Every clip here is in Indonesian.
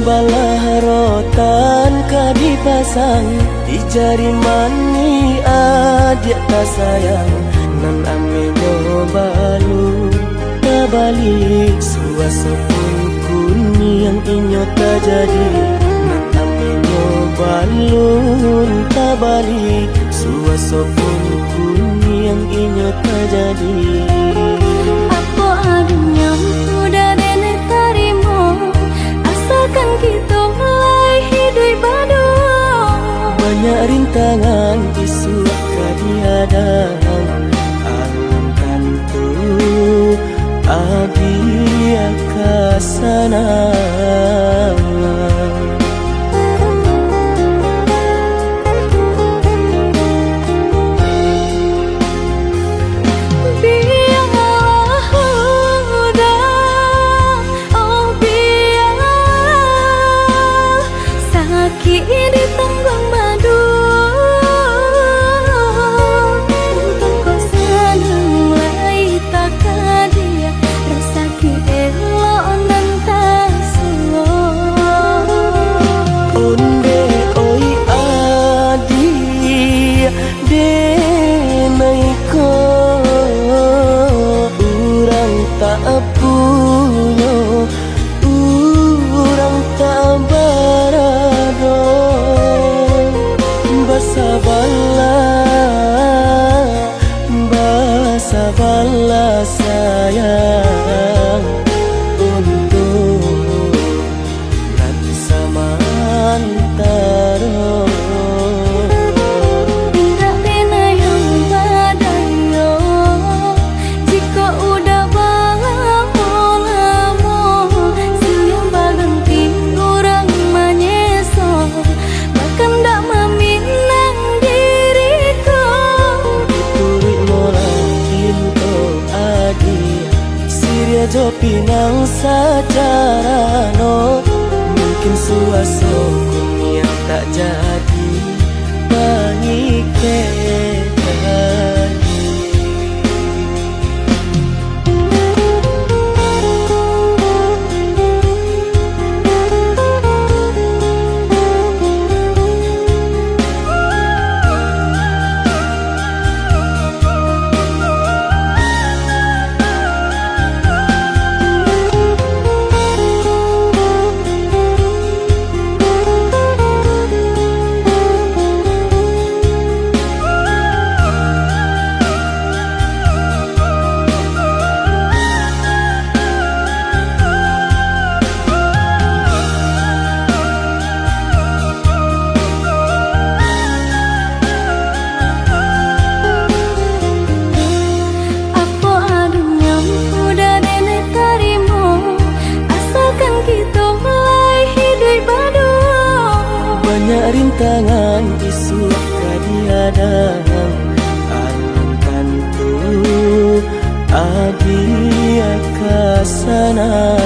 Balah rotan ka dipasang di jari mani adik tak sayang nan amenyo balu tabalik suasopun kuni yang inyo tak jadi nan amenyo balun tabalik suasopun kuni yang inyo tak jadi. Apa adunya udah nenek tarimo asalkan kita mulai hidup badu. Banyak rintangan isu kadiadang alam tentu adia kasana. Sabarlah sayang untuk nanti sama antara. Tidak pernah yang badayo jika udah lamo siang baganti orang manyeso bahkan tak meminang diriku. Turik mola Siria jo pinang secara no mungkin suaso yang tak jadi bangi rintangan isu kadiadang alam tentu adia kasana.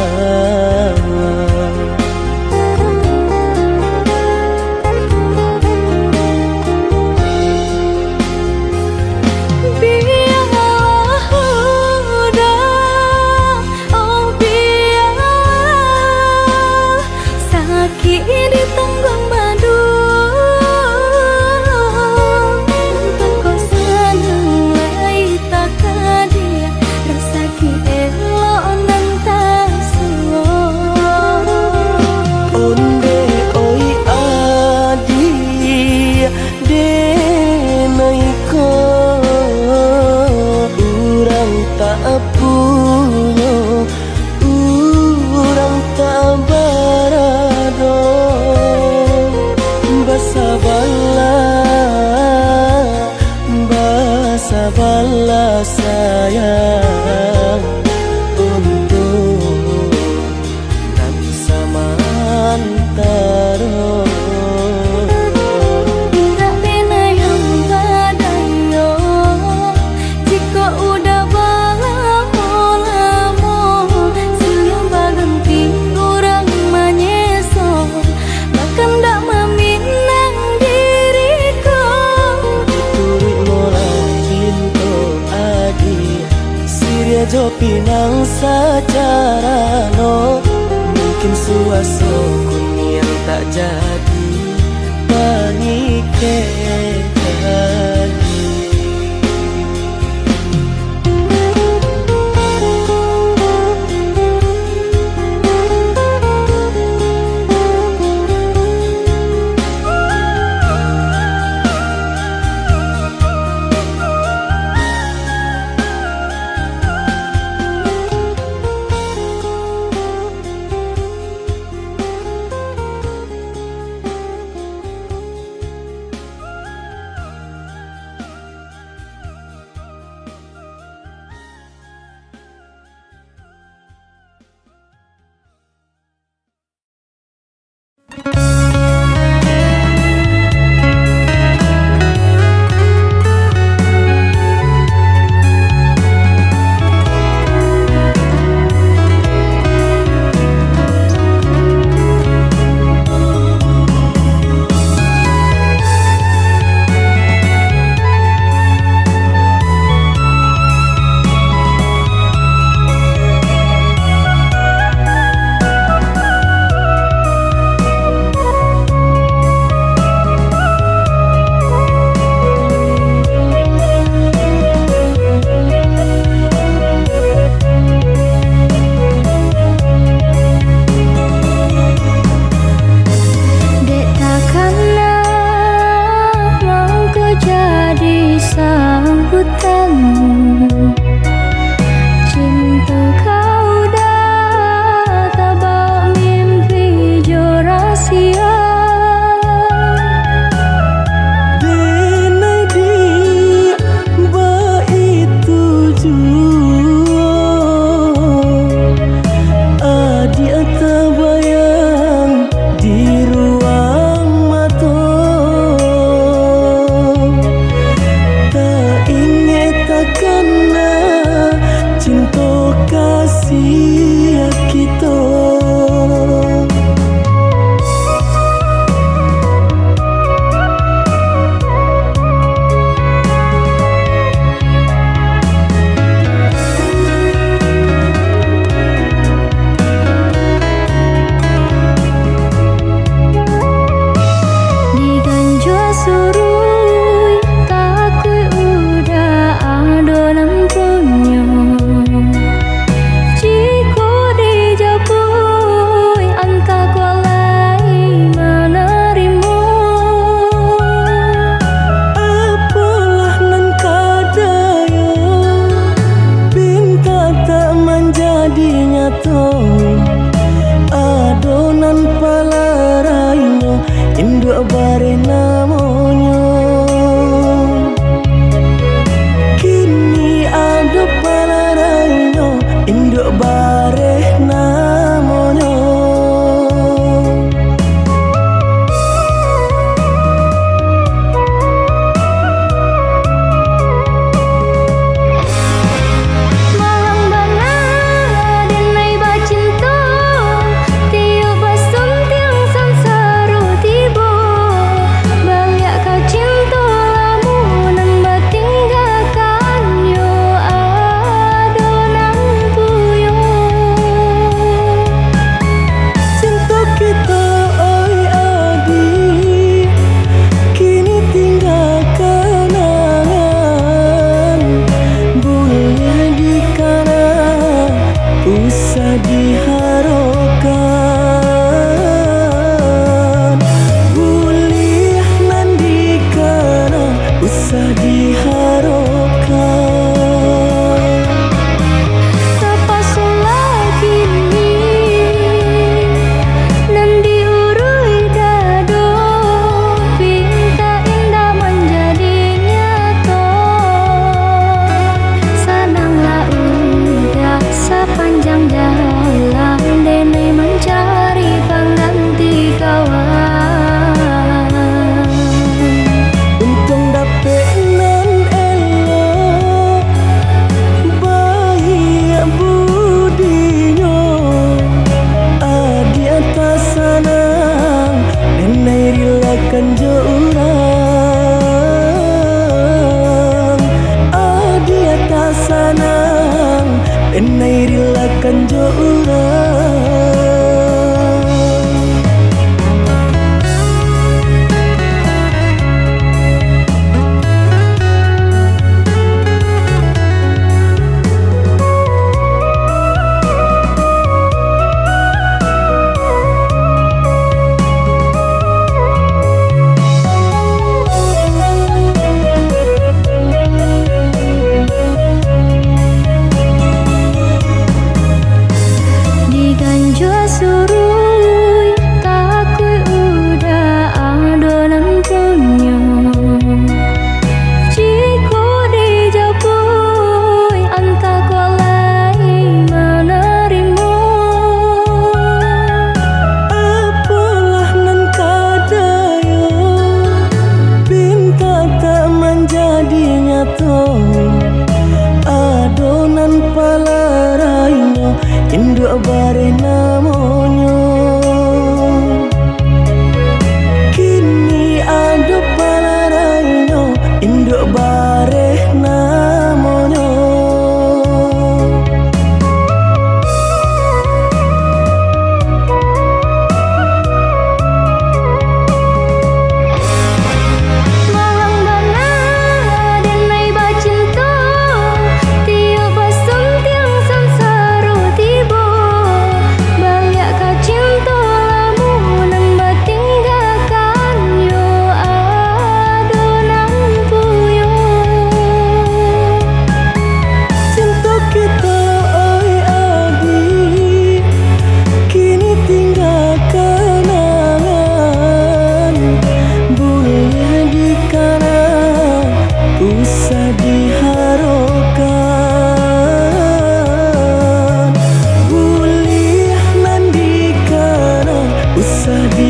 Sabarlah sayang untuk nanti sama antara. Tidak pernah yang badayo jika udah lamo siang baganti orang manyeso bahkan tak meminang diriku. Turik mola Siria jo pinang secara no mungkin suaso jadi pengikatan.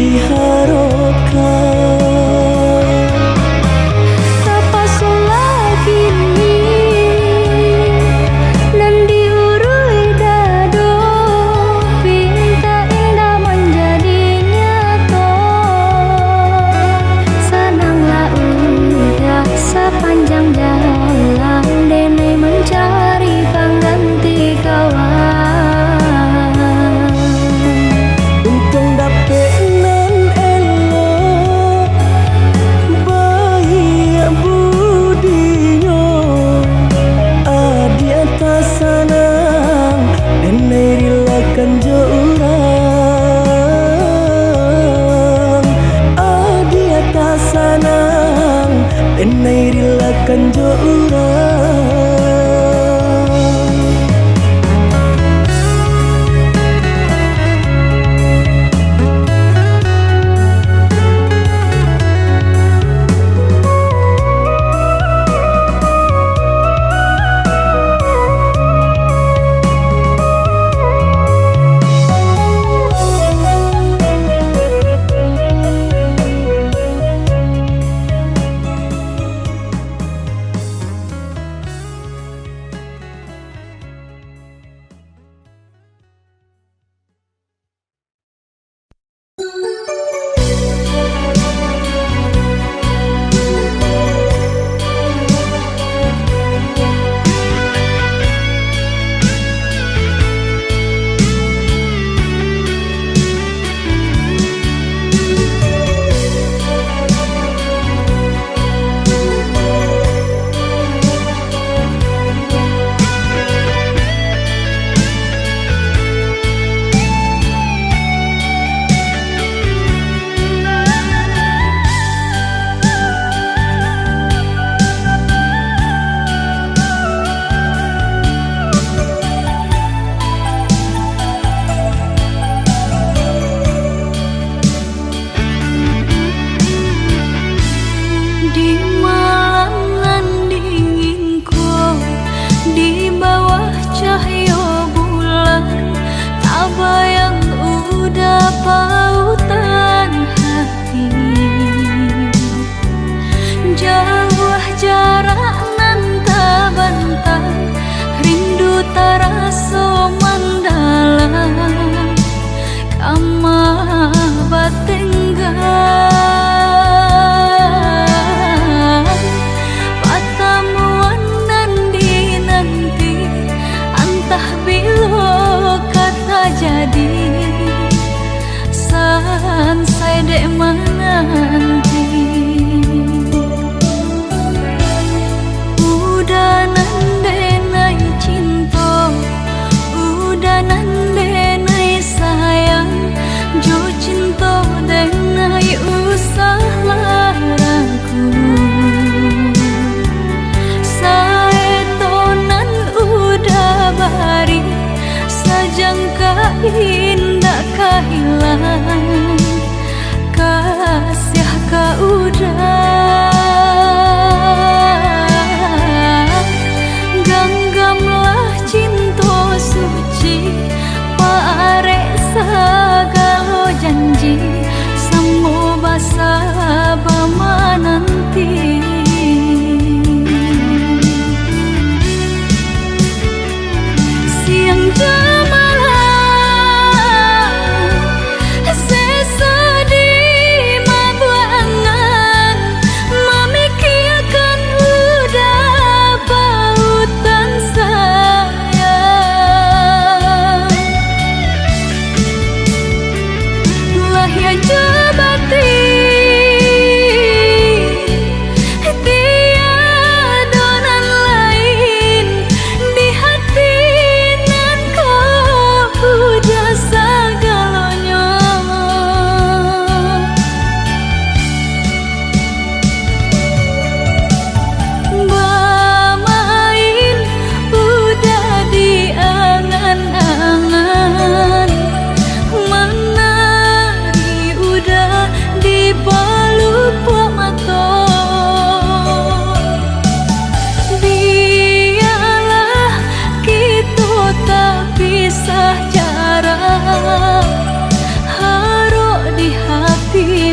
diharapkan. Kapaso lagi nan diurui dado, pinta indah menjadi nyata. Senanglah udah sepanjang jalan Denai mencari pengganti kawan. Untung dapet nan elok baik budinya, adi atas sanang denai rilakan jo urang. Adi atas sanang denai rilakan jo urang.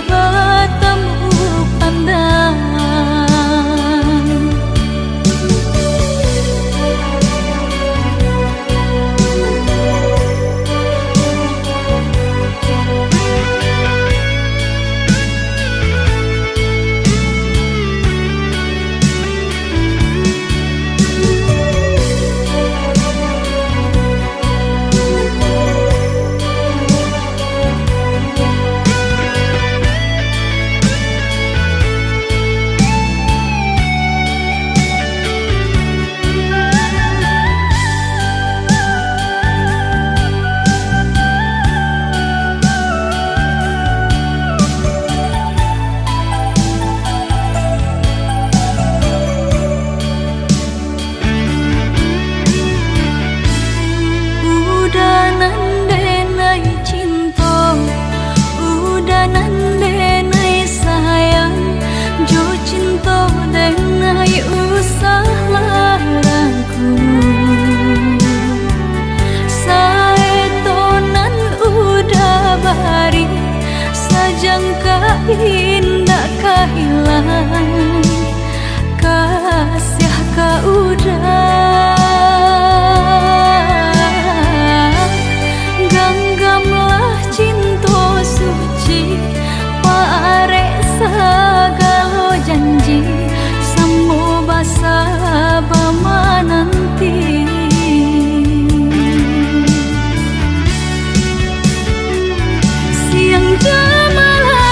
bertemu pandang. Indah kehilangan kasih kau udah genggamlah cinta suci pare segala janji semua basa bama nanti siang jamalah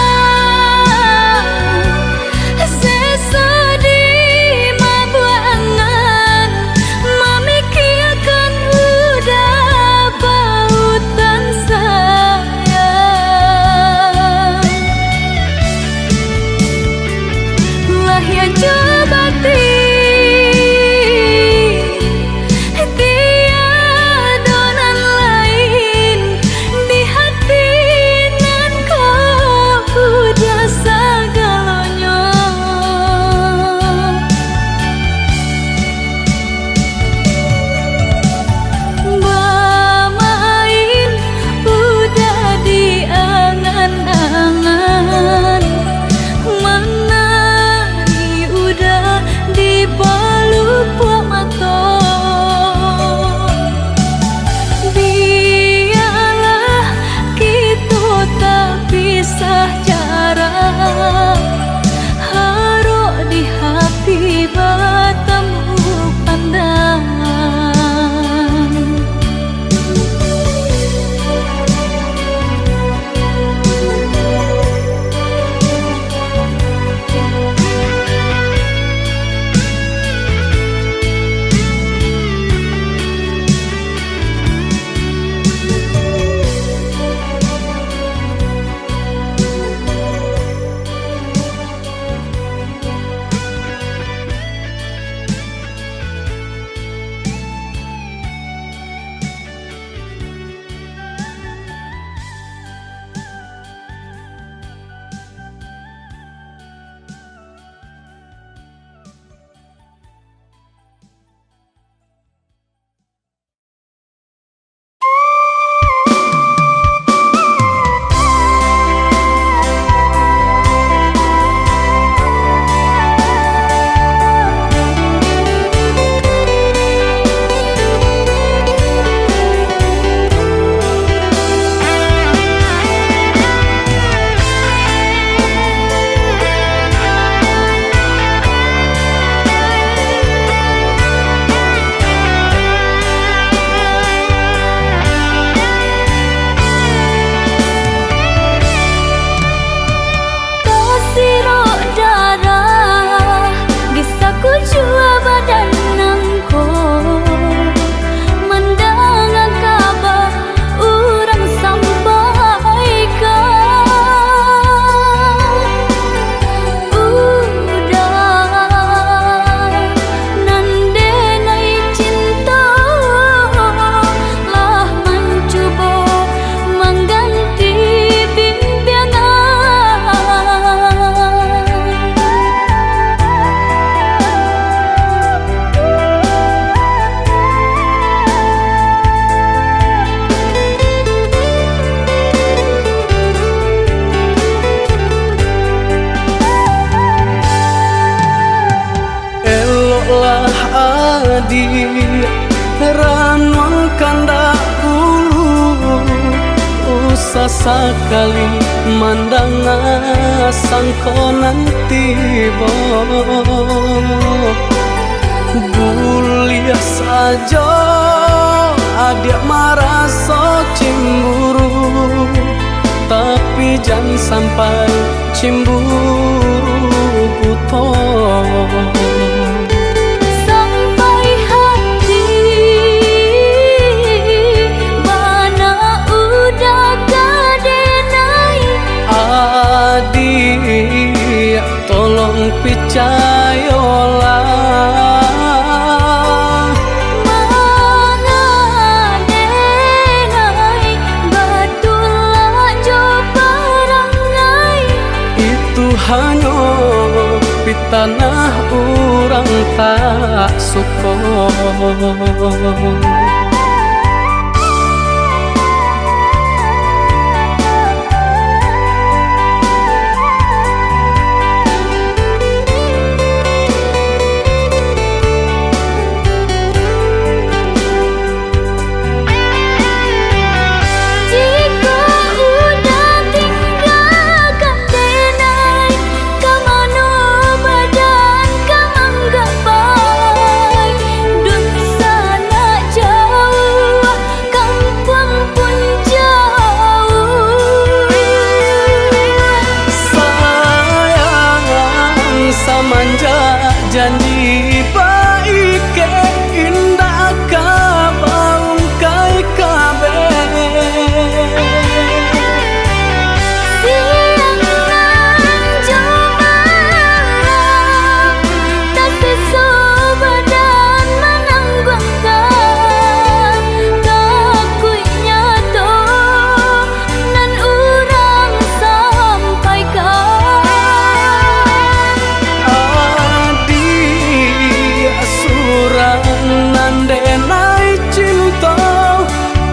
adi ranwang kanda ulu usah sekali mandang sangkonan tiba buliah saja adik merasa cemburu tapi jangan sampai cemburu buta sampai hati mana udah kadenai adik tolong percayalah hanya pitanah orang tak suka janji baik ke indah kabaung kai kabe siang nan jumalang tak sesu badan menanggungkan kakunya to nan urang sampaikan nandenai cinta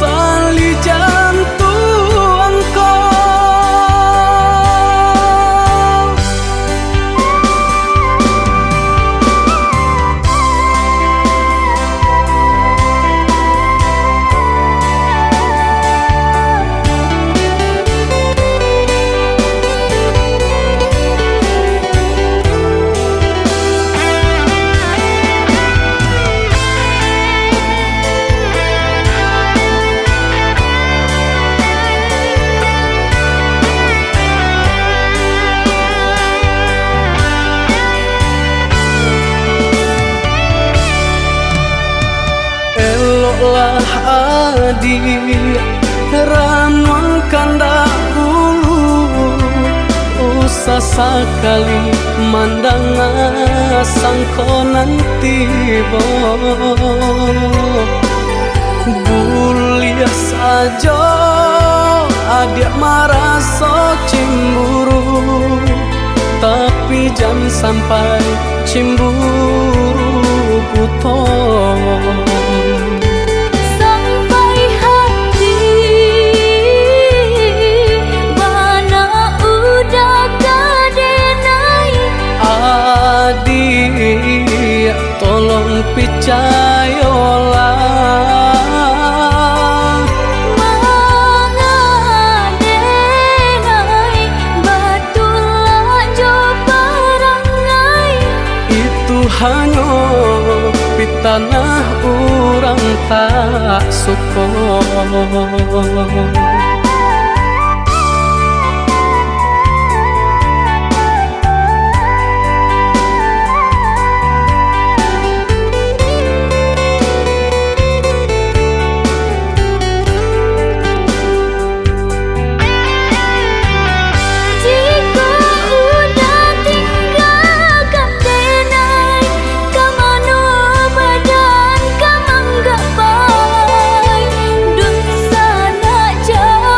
tali jantuangku lah adik ranwang kanda ulu usah sekali mandang sangkonan tiba buliah saja adik merasa cemburu tapi jangan sampai cemburu buta adik tolong percayalah mengadenai batulah jo perangai itu hanya pitanah orang tak suka jauh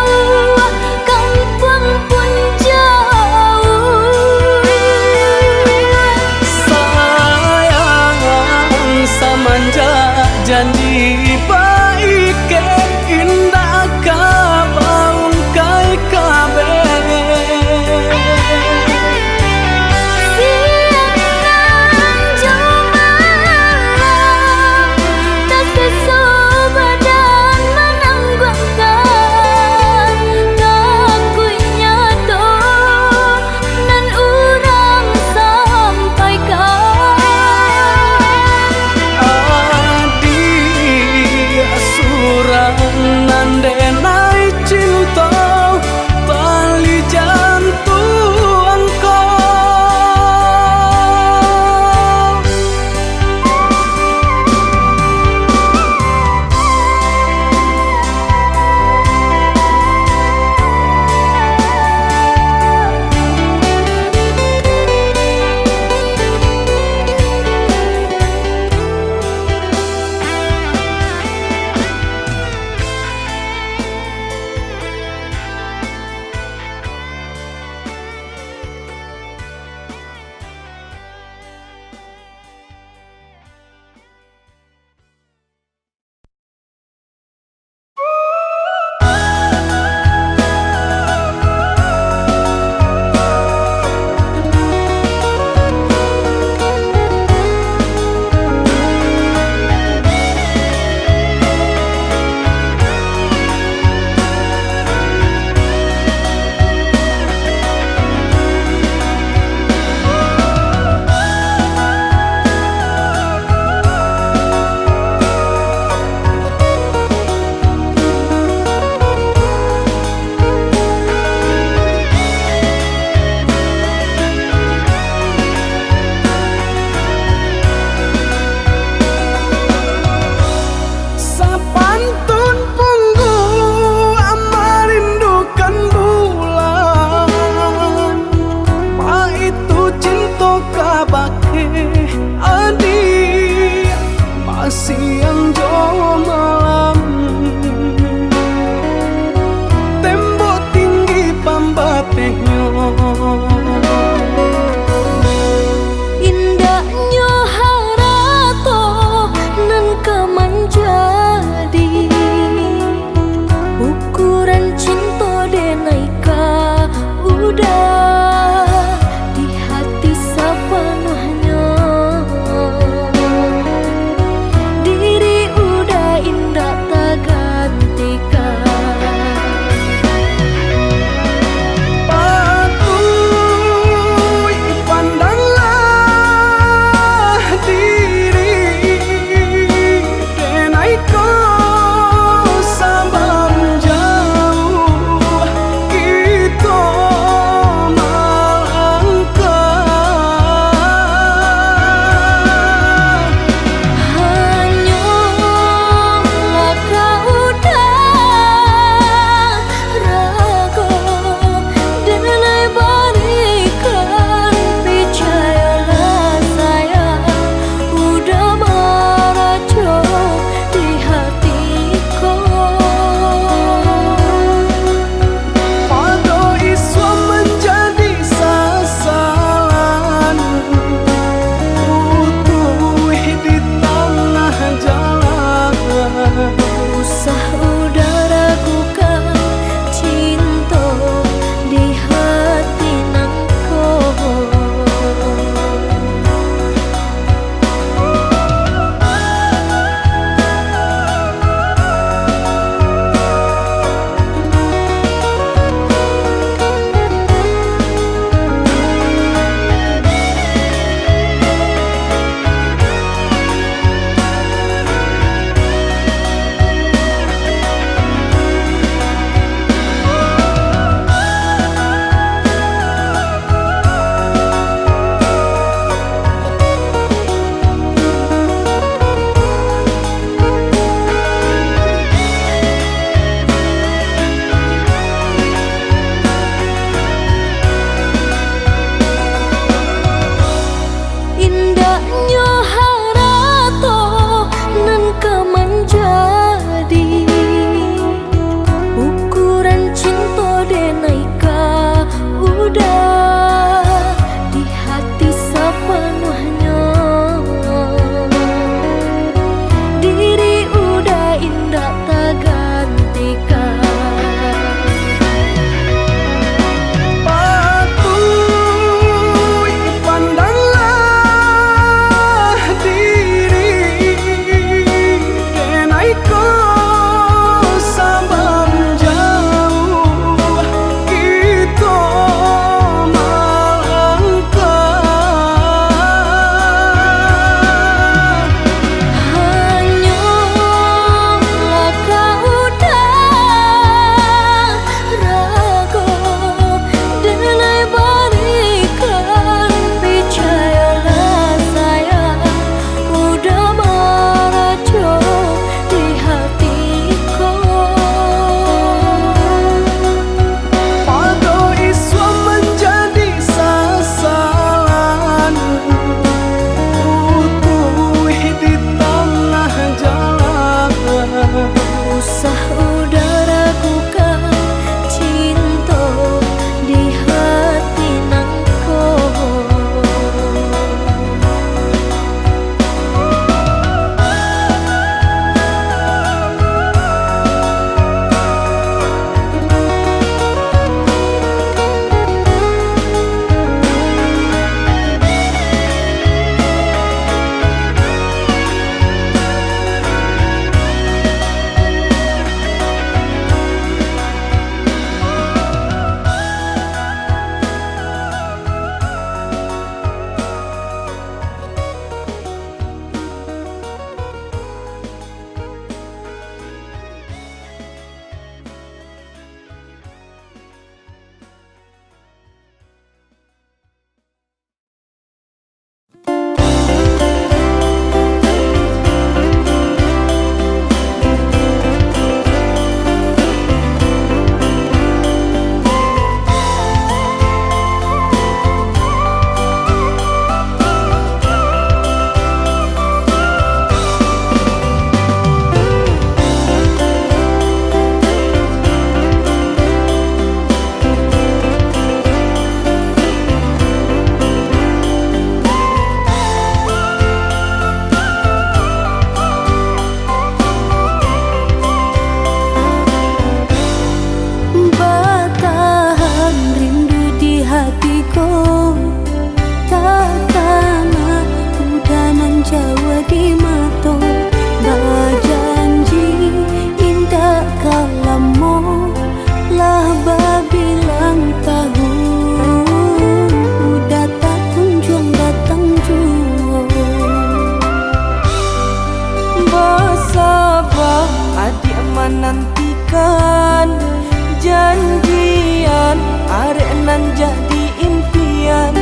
Jawa di mato bajanji indah kalamo lah babilang tahu datang kunjung datang jua Basabah adik menantikan janjian arek nan jadi impian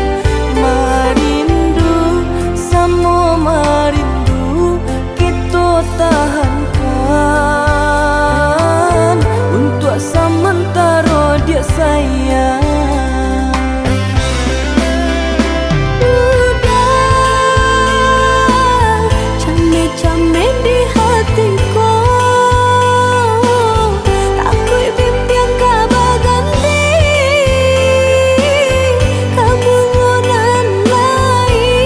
merindu sama merindu kita tahankan untuk sementara dia sayang. Came di hatiku takut mimpi yang kabar ganti kebungunan lain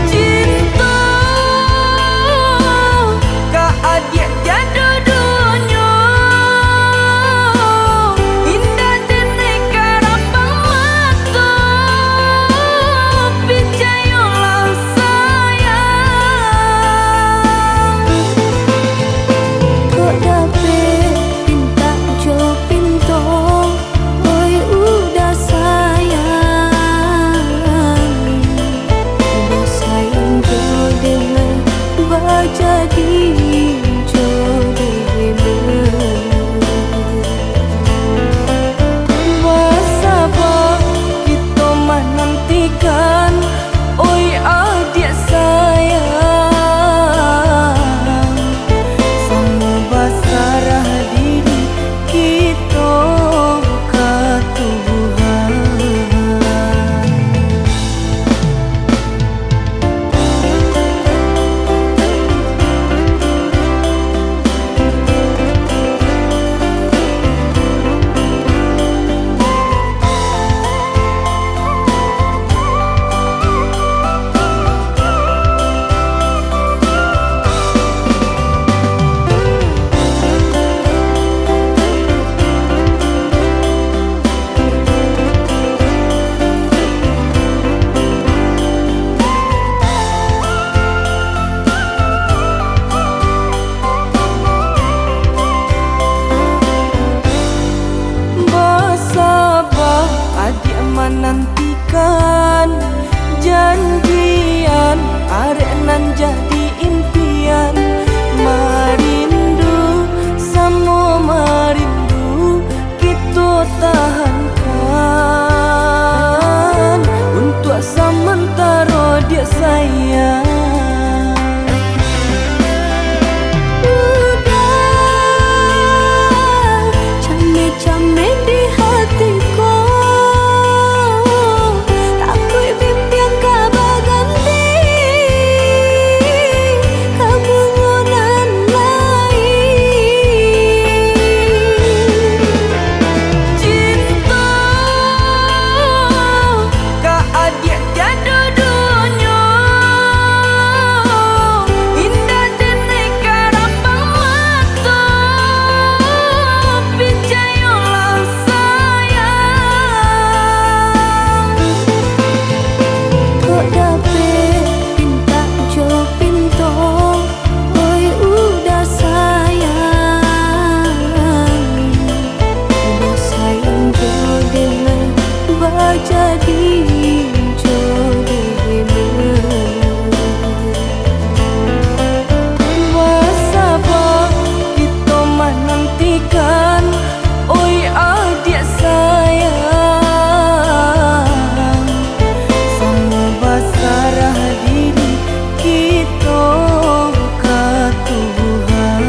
Cinta ka adik jadu dunia indah dene karambang mata picayolah sayang kok dapet pinta jo pinto oi udah sayang jo dengan bajadi jo Basabah kita menantikan oi adik sayang sama basarah diri kita ke Tuhan. Basabah adik menantikan janjian arek nan jadi impian merindu sama merindu kita tahankan untuk sementara dia sayang. Came di hatiku takut mimpi yang kabar ganti kebungunan lain Cinta ka adik jadu dunia indah dene karambang mata picayolah sayang kok dapet pinta jo pinto oi udah sayang jo dengan bajadi jo Basabah kita menantikan oi adik sayang sama basarah diri kita ke Tuhan.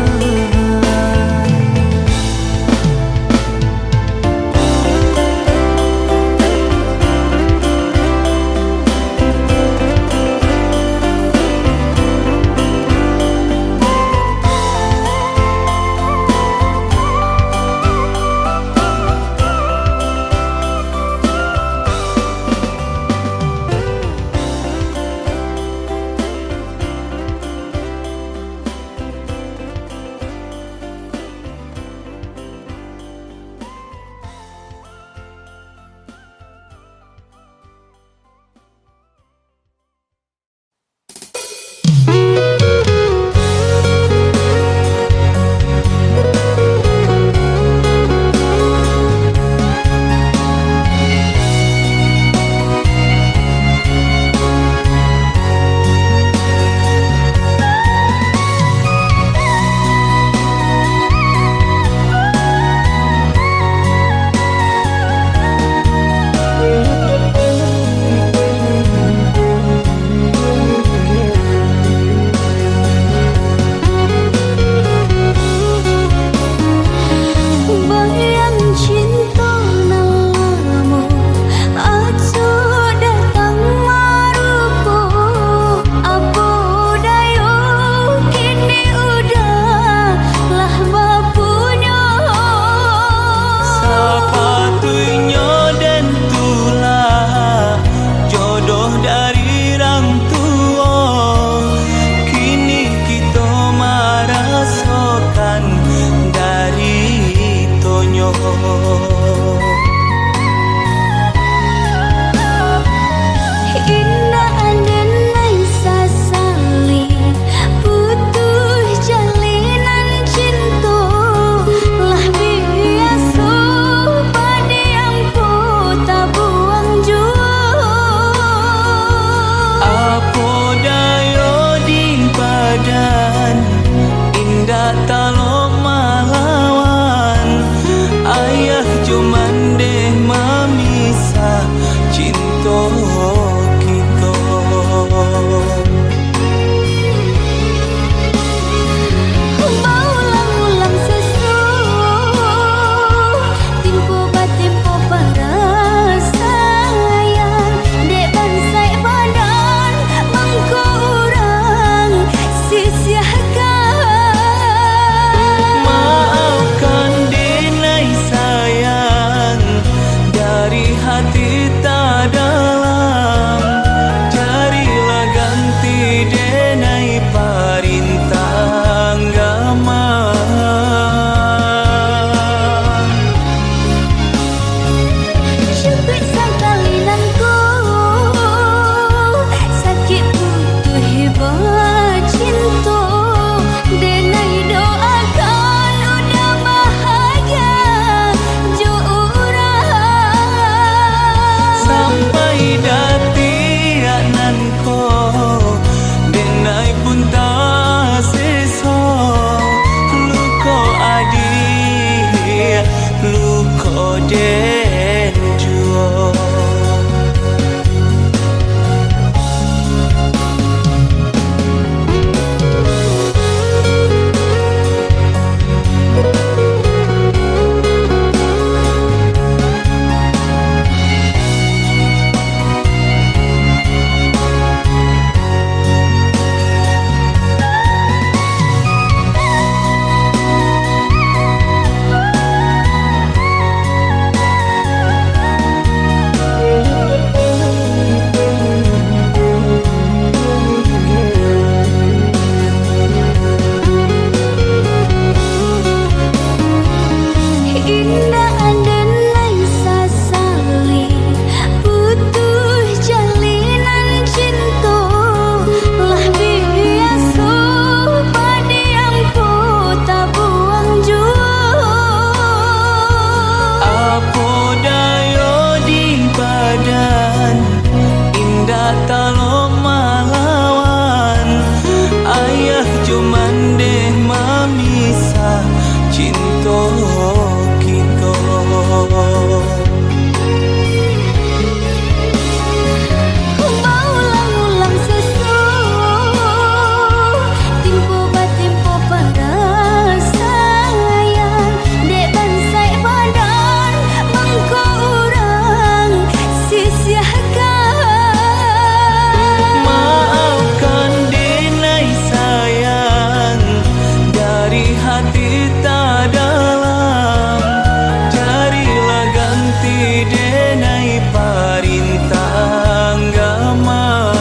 dati denai parintah agama.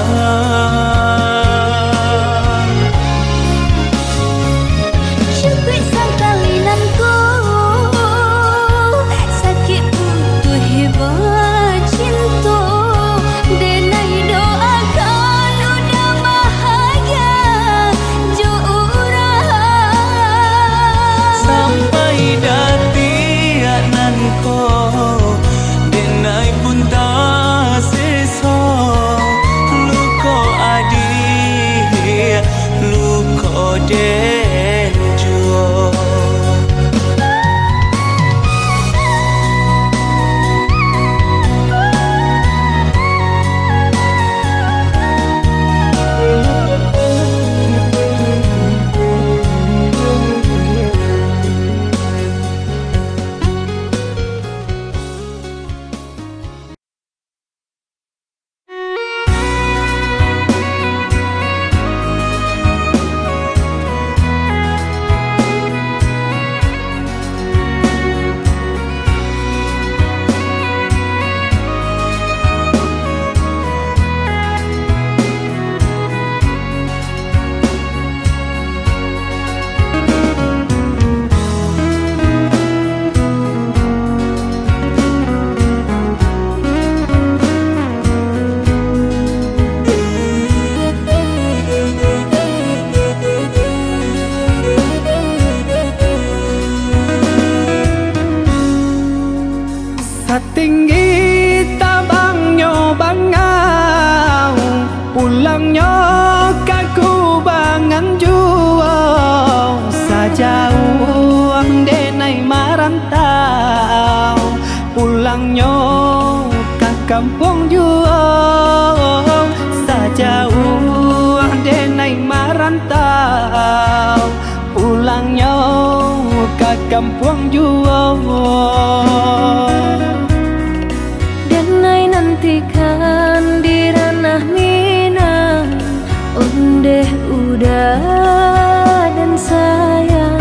Syukur sangkalinanku sakit putus hebat cinta. Denai doakan udah bahagia jo urang. Sampai dati ananko denai pun tak seso. Luko adik luko den juo. Setinggi tabangnya bangau, pulangnya kaku bangan jual. Sajauh denai marantau, pulangnya ke kampung jual. Sajauh denai marantau, pulangnya ke kampung jual. Denai nantikan di ranah Minang, ondeh udah dan sayang,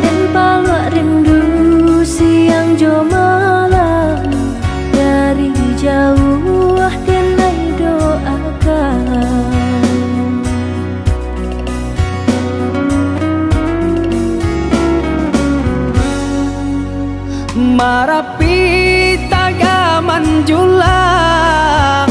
dan palak rindu siang jo malam. Dari jauh denai doakan. Marapi tagaman julang,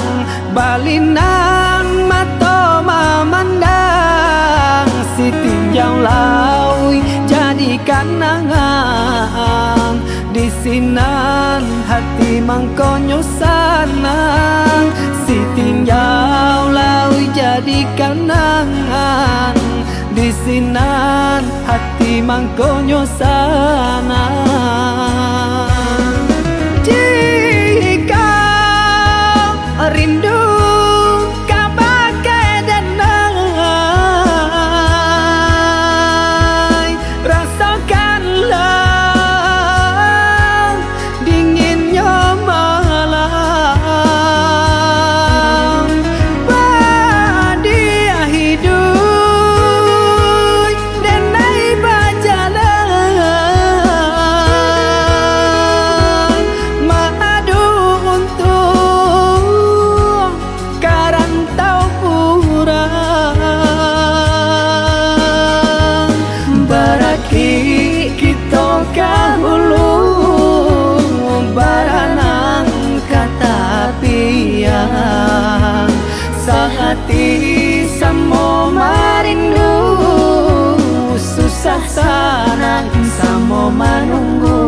balinan mato memandang. Si tinjau laui jadi kanangan, di sinan hati mangkonyo sanang. Si tinjau laui jadi kanangan, di sinan hati mangkonyo sanang. Jika rindu kabagai denai, rasakanlah dinginnya malam. Badia hidup denai bajalan, madu untuk karantau purang. Baraki kita kahulu, baranang kata piang. Sahati samo marindu, susah sanang samo manunggu.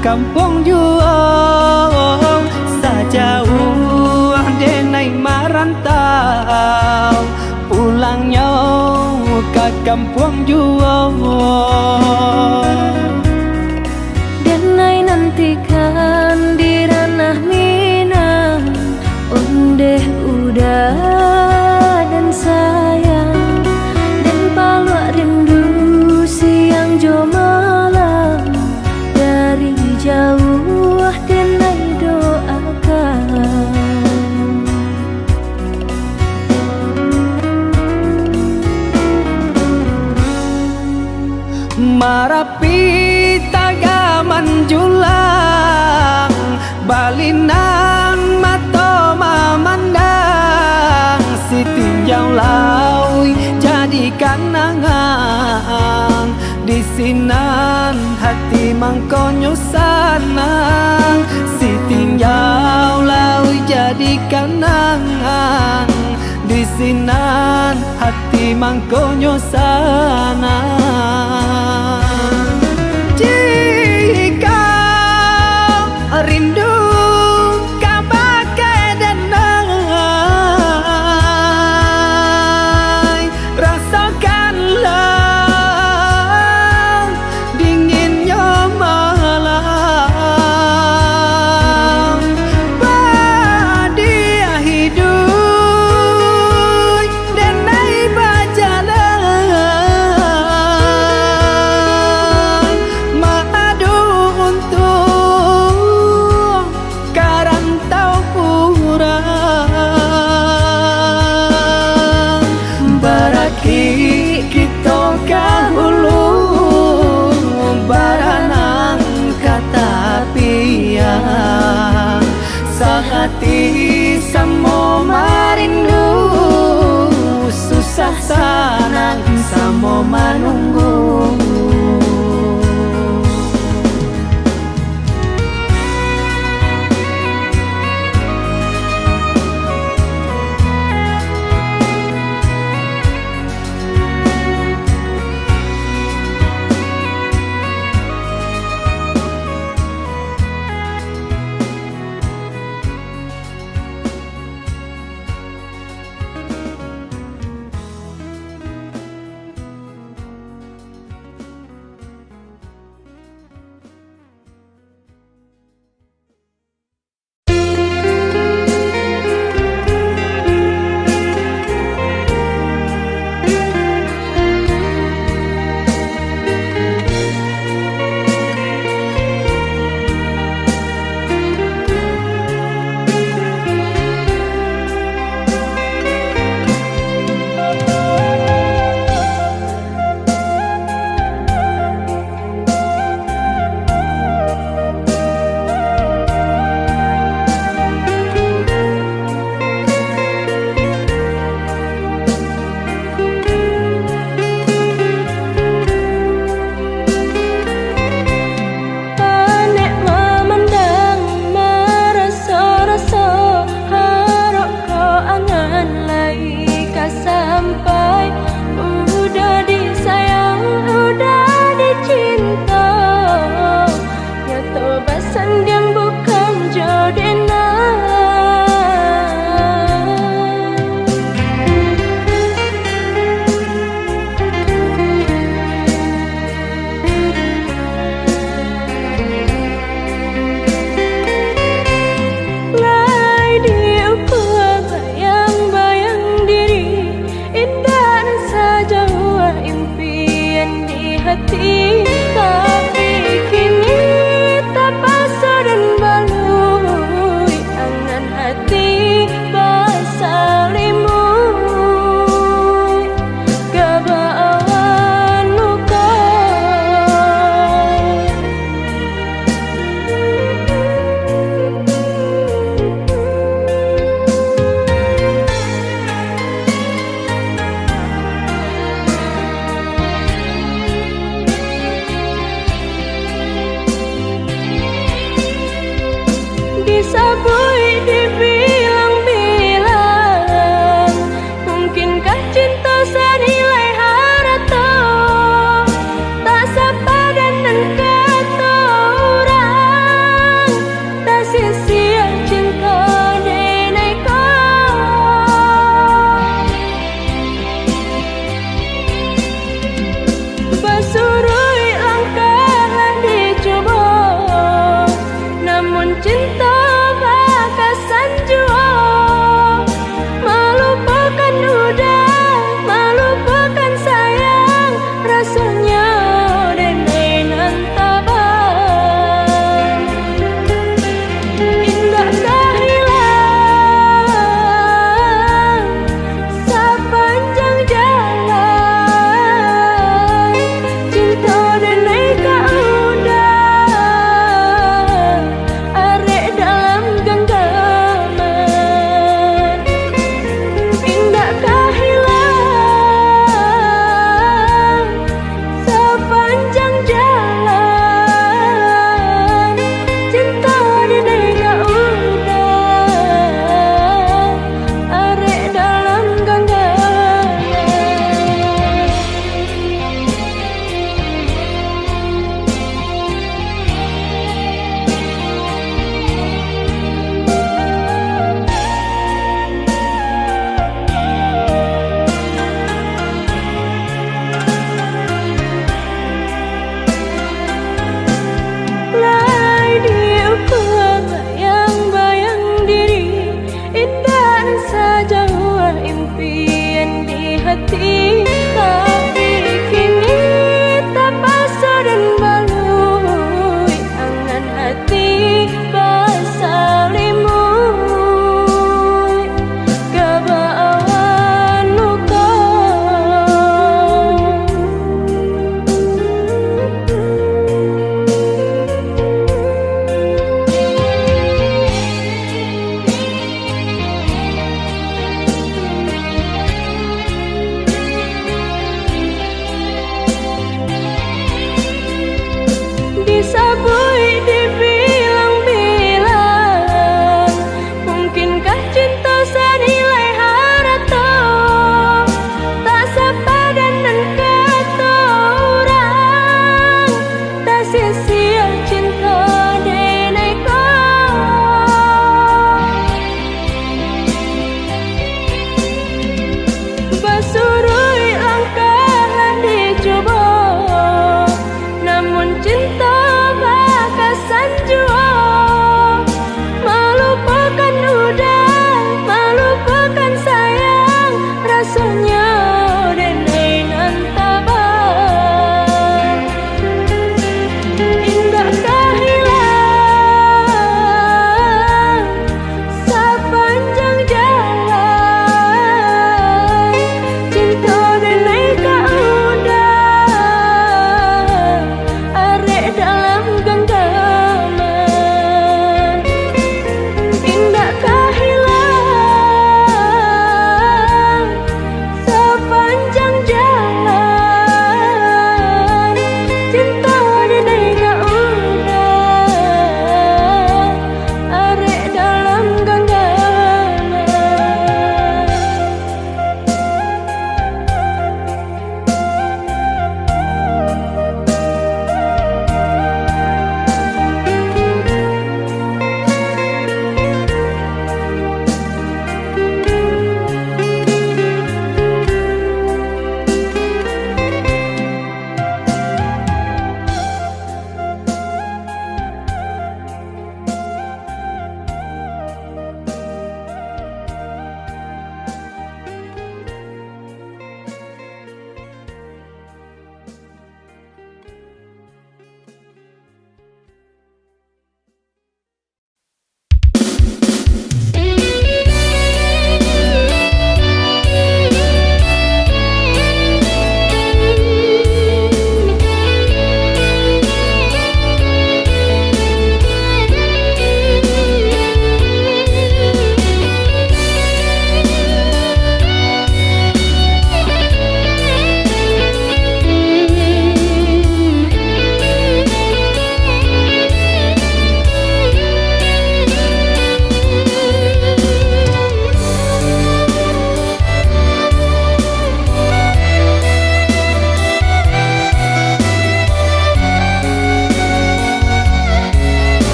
kampung juang sajauh denai merantau pulangnya ke kampung juang denai nantikan di ranah Minang ondeh udah dan sayang dan palua rindu siang jo malam dari jauh denai doakan Marapi tagaman julang balinan mato mamandang si tinjau laui jadi kanangan di sinan hati mangkonyo sanang si tinjau laui jadi kanangan di sinan hati mangkonyo sanang jika rindu kabakai denai rasakanlah dinginnya malam badia hidup denai berjalan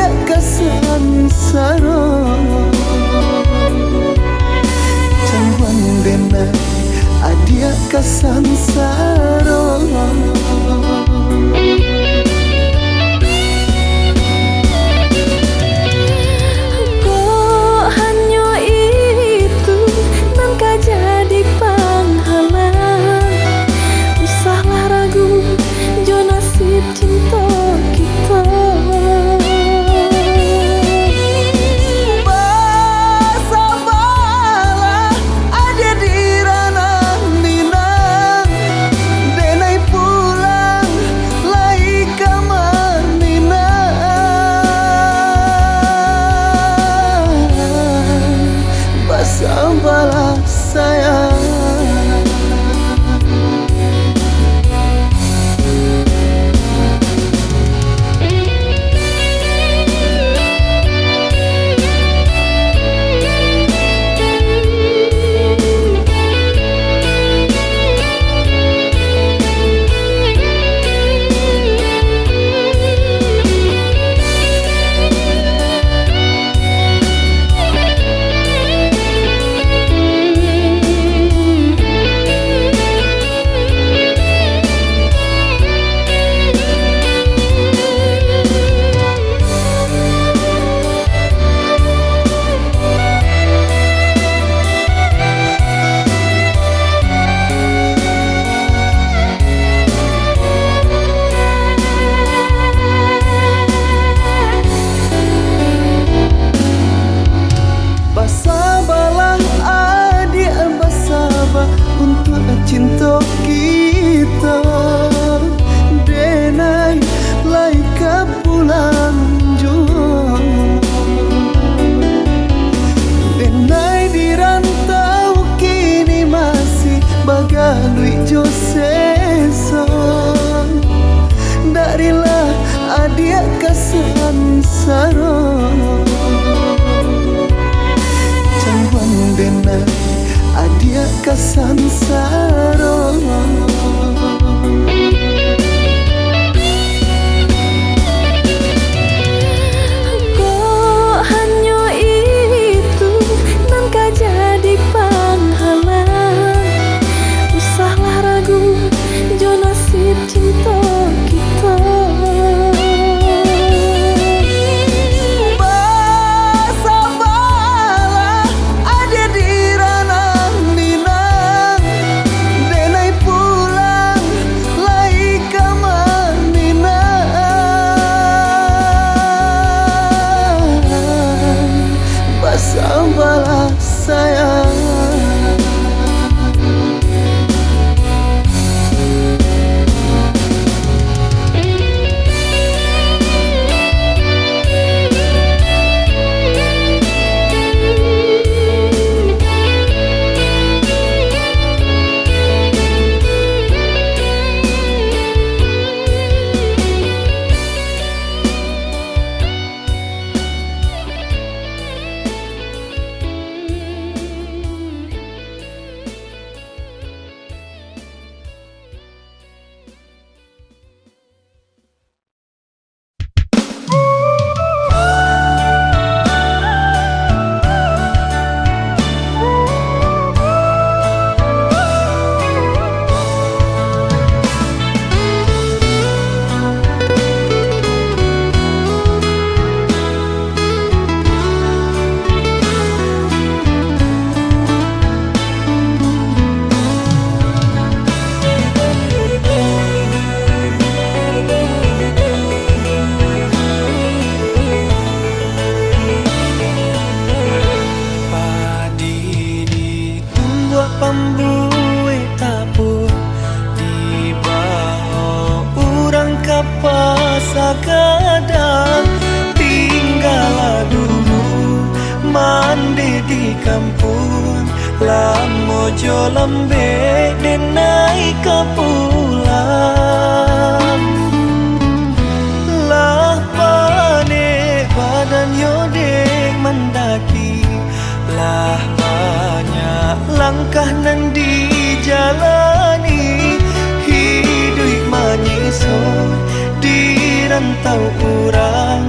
adia kasansaro Cawan denai adia kasansaro Sabalah sayang cinta kita denai lai ka pulang jua denai di rantau kini masih bagai Josesa darilah adia kasansaro cawan denai adia kasansaro kok hanya itu nan ka jadi penghalang usahlah ragu jo nasib cinta kita Sabalah sayang pambue tapu di bawah urang kapasa kadang tinggal dulu mandi di kampung lamojo lembe denai kapulang lah pane badan yodek mendaki lah banyak langkah nan dijalani hidup menyisor di rantau urang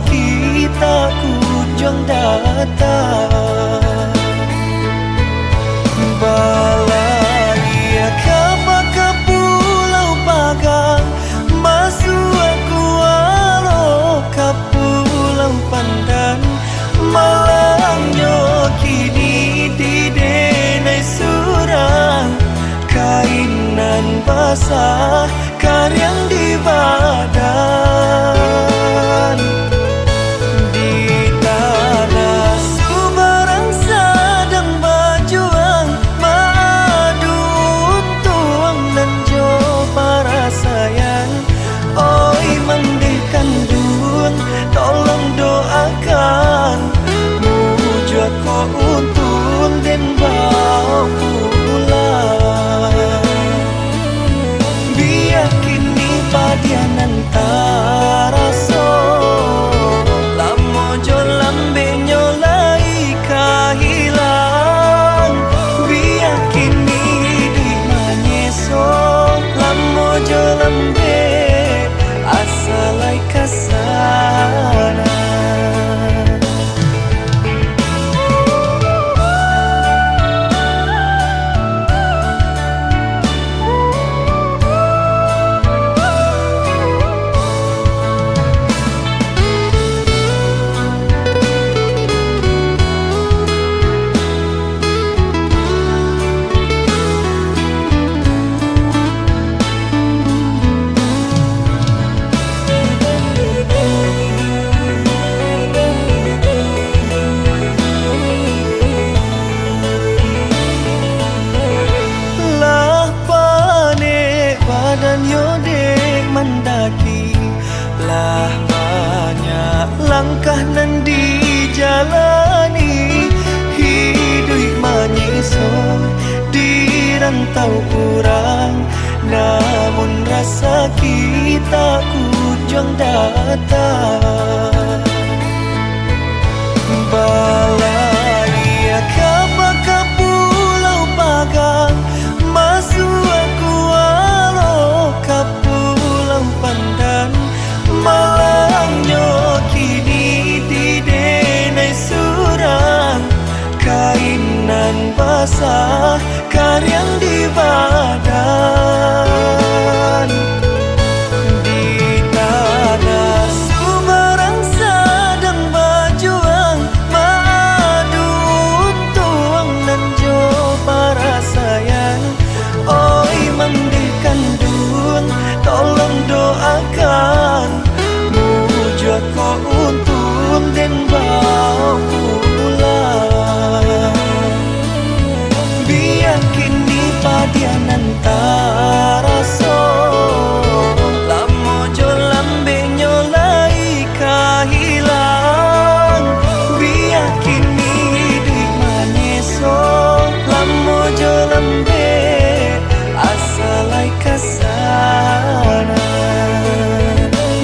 kita kunjung datang. Balai kapa ke Pulau Pagang, masuk aku walau ke Pulau Pandan. Malangnya kini di denai surang, kainan basah karyang di badan. Di tanah Subarang sedang berjuang, madu untung dan jo para sayang. Oi mandikan dun, tolong doakan mujua ko untun dan bawa pulang. Biar kini padianan taraso, lamo jo lambe nyolai kahilang. Biar kini di manyeso, lamo jo lambe asalai kasana. Dan yodek mendaki, lah banyak langkah nan dijalani. Hidup menyiso di rantau kurang, namun rasa kita kunjung datang. Balai kapa ke Pulau Pagang, masuk aku ke Pulau Pandan. Malangnya kini di denai surang, kainan basah karyang di badan. Di tanah Subarang sedang berjuang, madu untung dan jo para sayang. Oi mandikan dun, tolong doakan mujua ko untun dan bawa pulang. Biar kini padianan taraso, lamo jo lambe nyolai kahilang. Biar kini di manyeso, lamo jo lambe asalai kasana.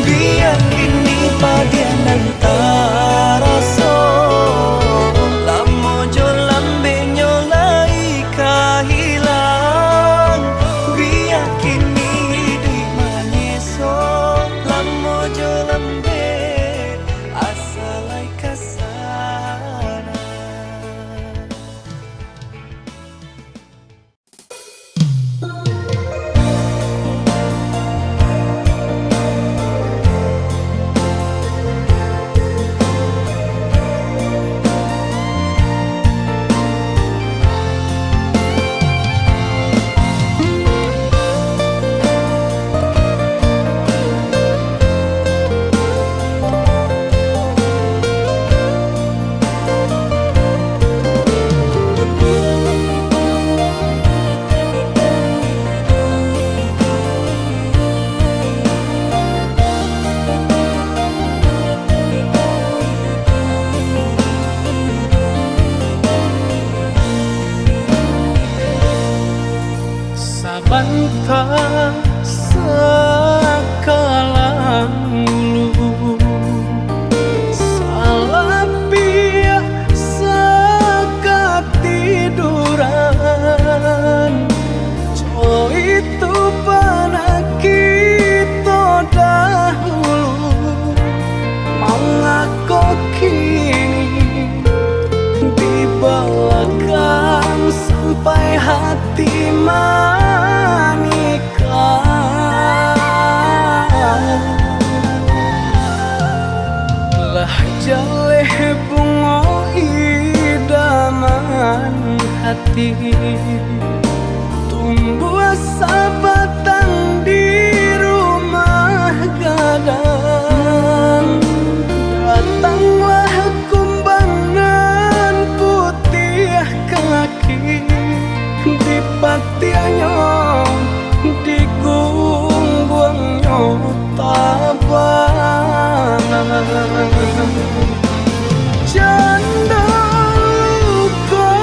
Biar kini padianan taraso, lamo jo lambe nyolai kahilang. Biar kini di manyeso, lamo jo lambe asalai kasana. hati manikan. Lah jaleh bunga idaman hati, tumbuh sabatang di rumah gadang. Datanglah kumbangan putih kaki, di patiannya di gunggungnya tabanan. Janda luka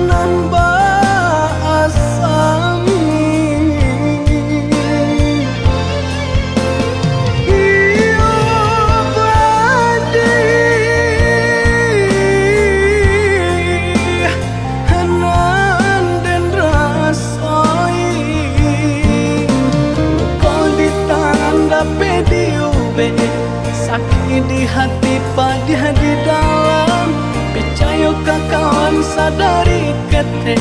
nan baasami, iyo badi hanan dan rasai. Kau ditanda pediube, sakit di hati pada di dalam. Percaya ke kawan sadari kete,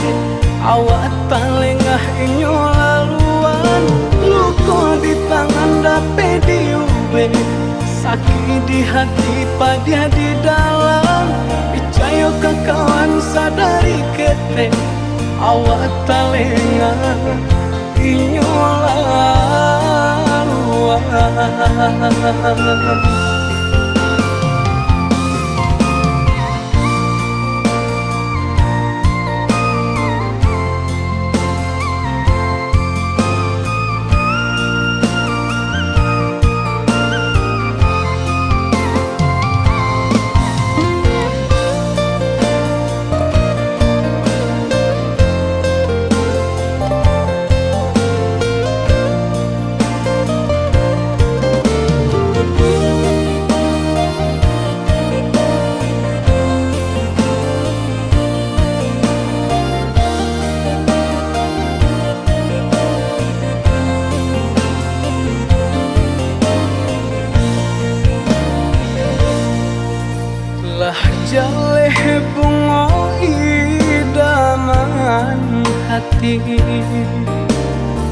awak talengah inyo laluan. Luka di tangan dape diube, sakit di hati pada di dalam. Percaya ke kawan sadari kete, awak talengah inyo laluan. Lah jaleh bunga idaman hati,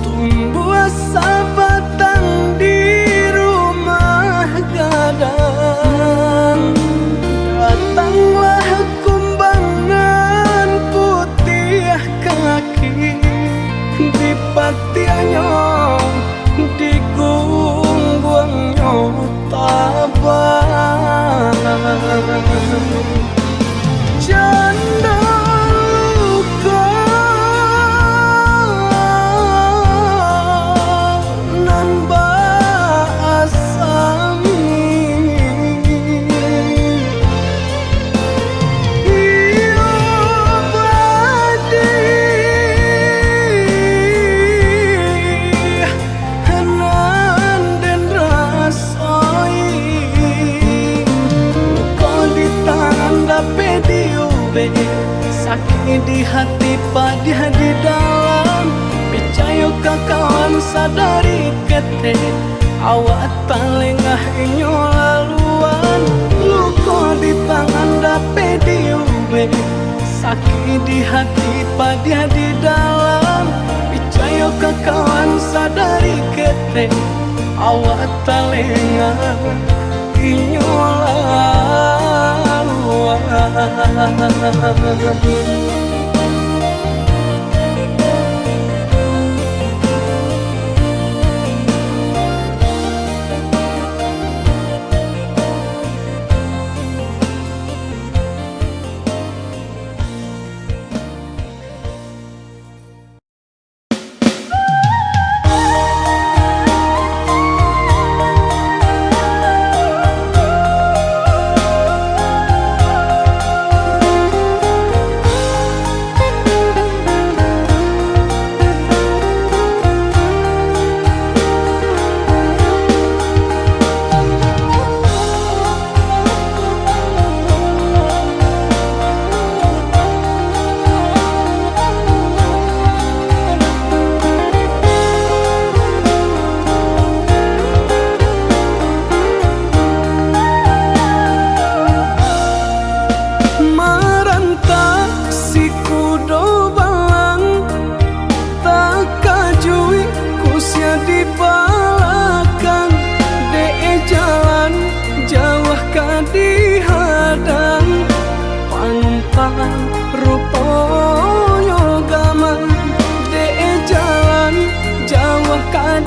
tumbuh sabatang di rumah gadang. Datanglah kumbangan putih kaki, di patiannya di gunggungnya tabanan. Janda luka nan baasami, iyo badi hanan dan rasai. Kau ditanda pediube, sakit di hati pada di dalam. Percaya ke kawan sadari kete, awak talengah inyo laluan. Luka di tangan dape diube, sakit di hati pada di dalam. Percaya ke kawan sadari kete, awak talengah inyo laluan.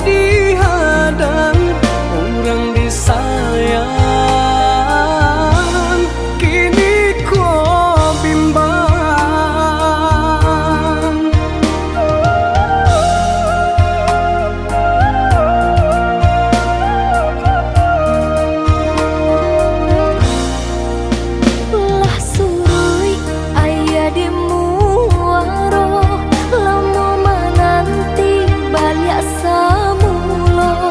dihadang orang disayang, kini kau bimbang. Lah surui ayah di muaro, lama menanti balik samulo.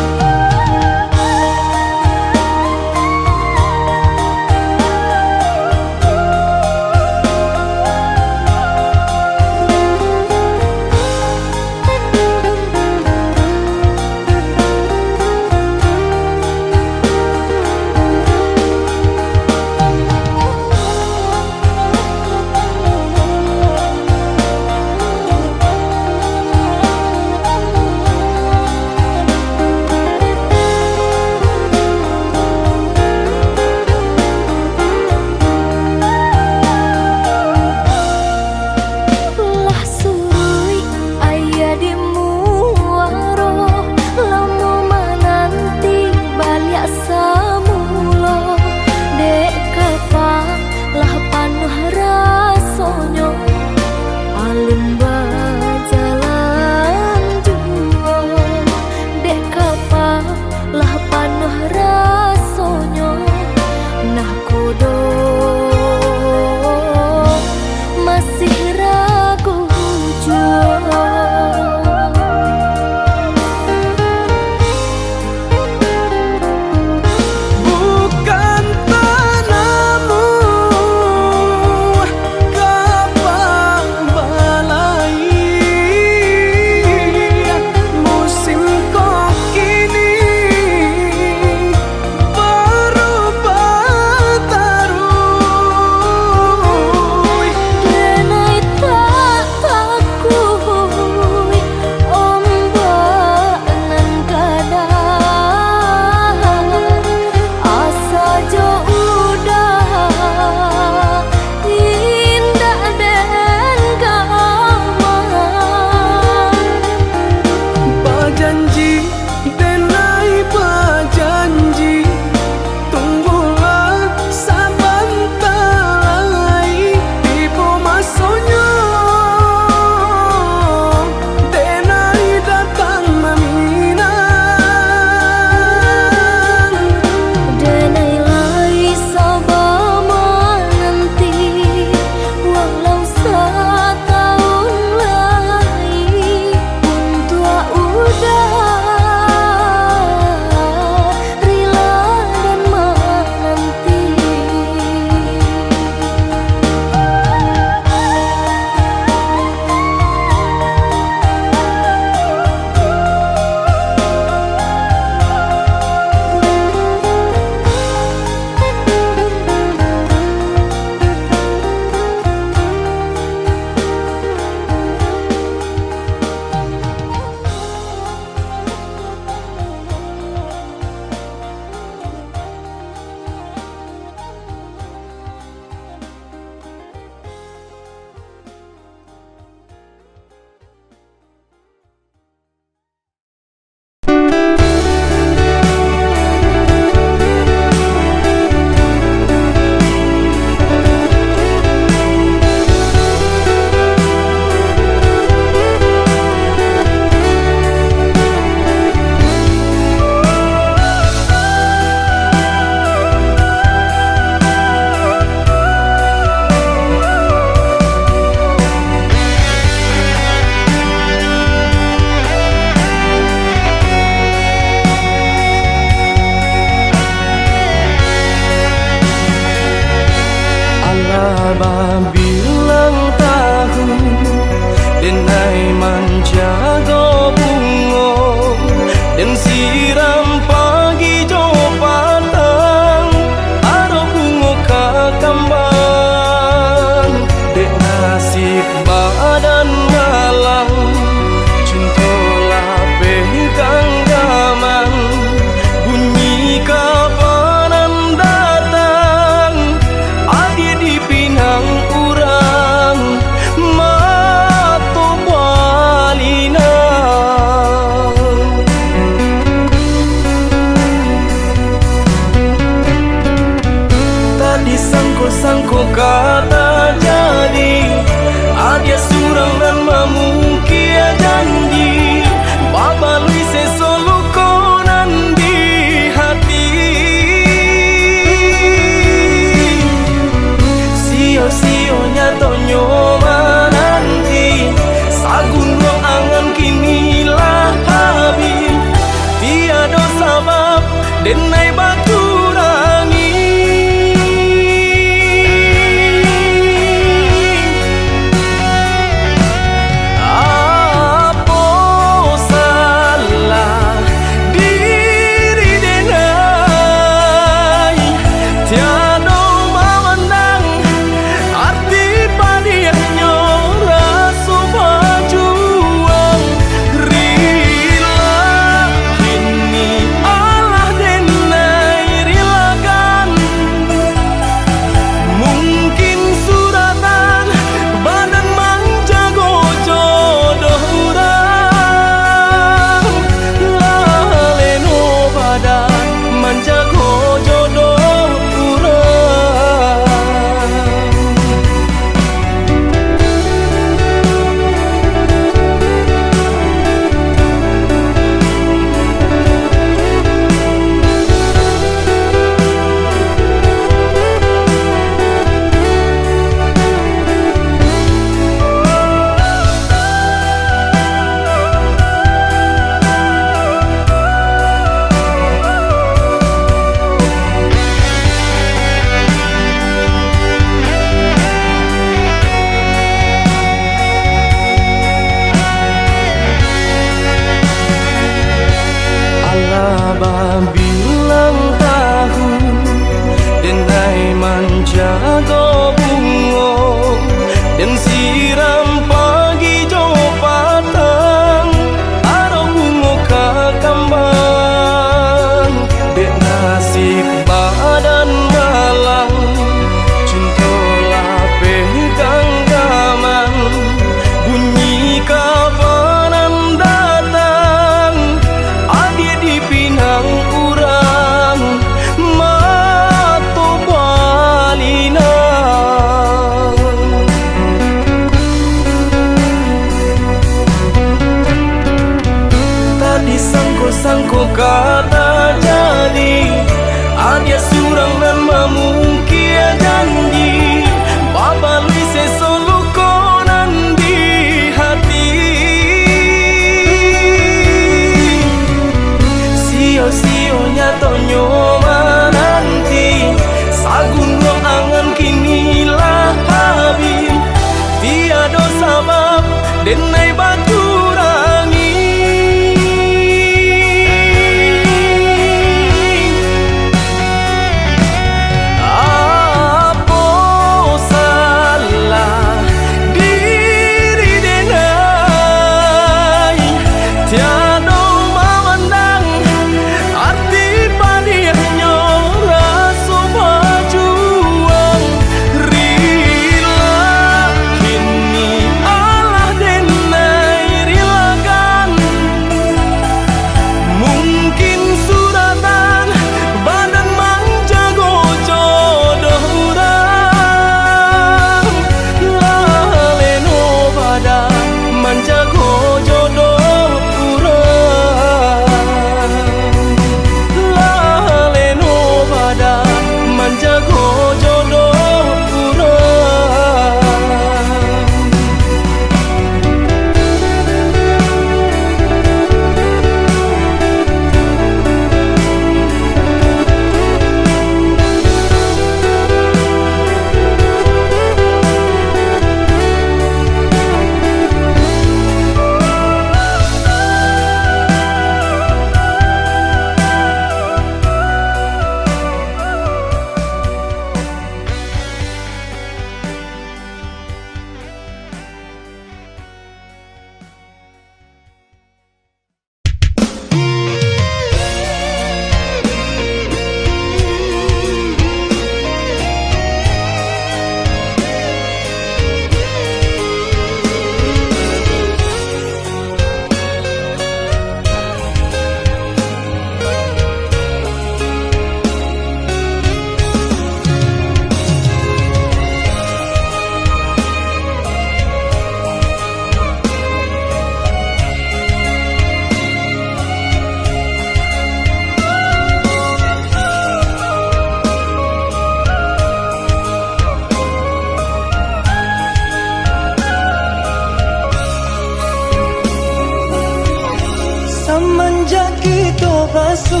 semenjak kita basuh,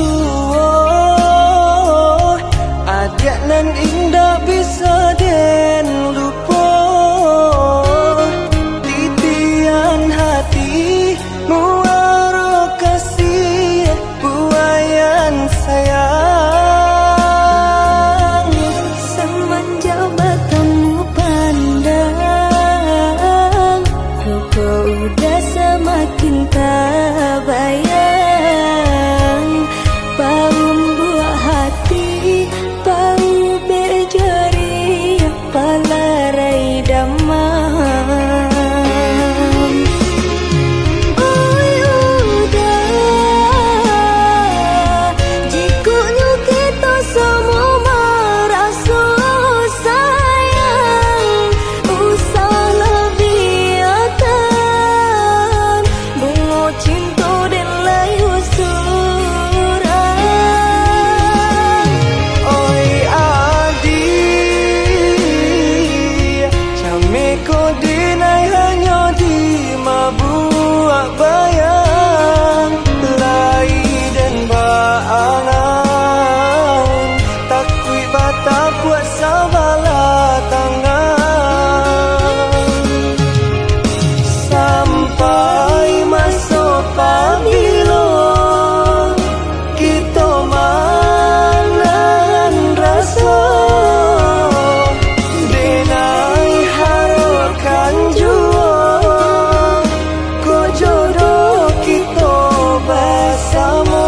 adik nan indah bisa den lupa. Titian hati muara kasih buayan sayang. Semenjak bertemu pandang, kau udah semakin tak bayang. Bau buah hati, bau berjari, palarai damam. Oi udah, jikunya kita semua merasa sayang. Usahlah biarkan bunga cinta dan layu suram. Oi adik, cami ko dinay hanya di mabuak bayang. Lai dan baangan, takui bata buat sabala tangan. Sampai masuk pabilo, kita manan rasa. Denai harakan jua, ko jodoh kita bersama.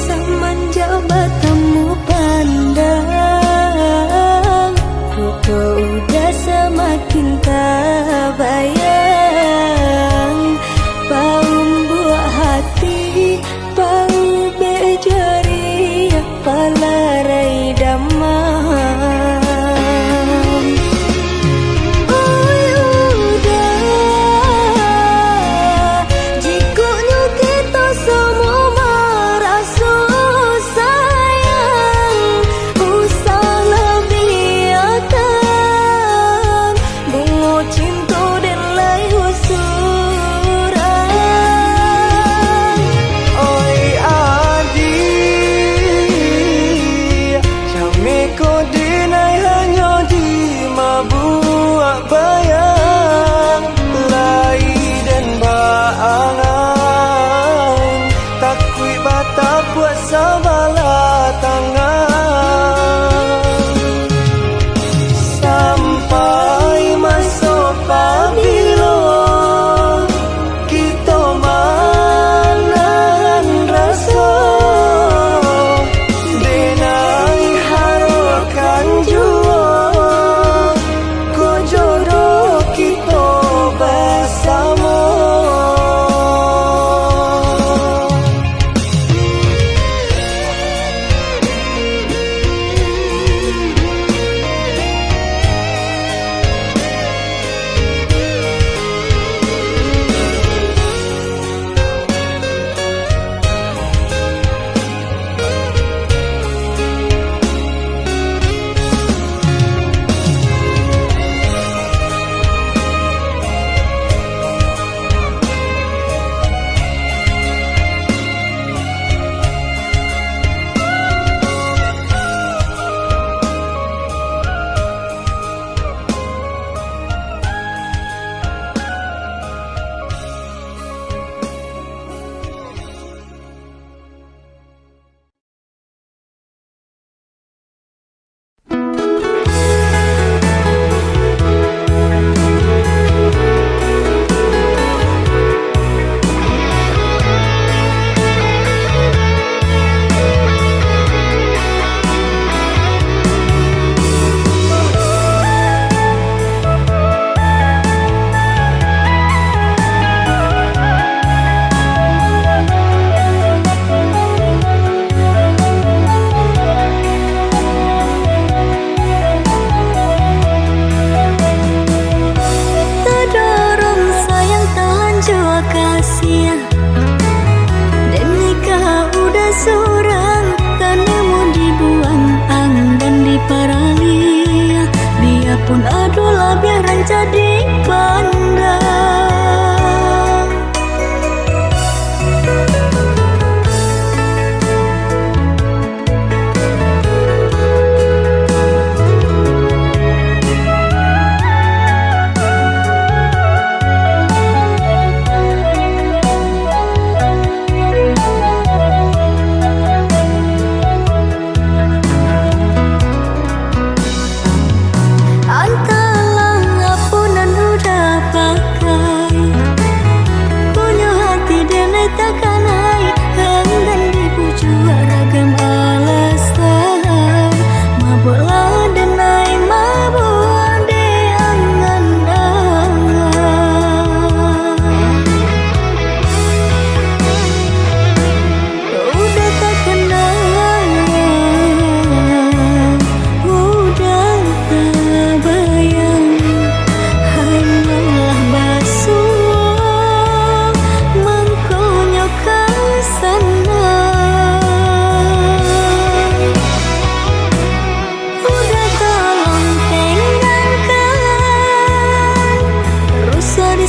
Semenjak bertemu pandang, kau udah semakin tak bayang. Bau buah hati, bau berjari, palarai damam. Oi udah, jikunya kita semua merasa sayang. Usahlah biarkan bunga cinta dan layu suram. Oi adik, cami ko dinay hanya di mabuak bayang. Lai dan baangan, takui bata buat sabala tangan. Sampai masuk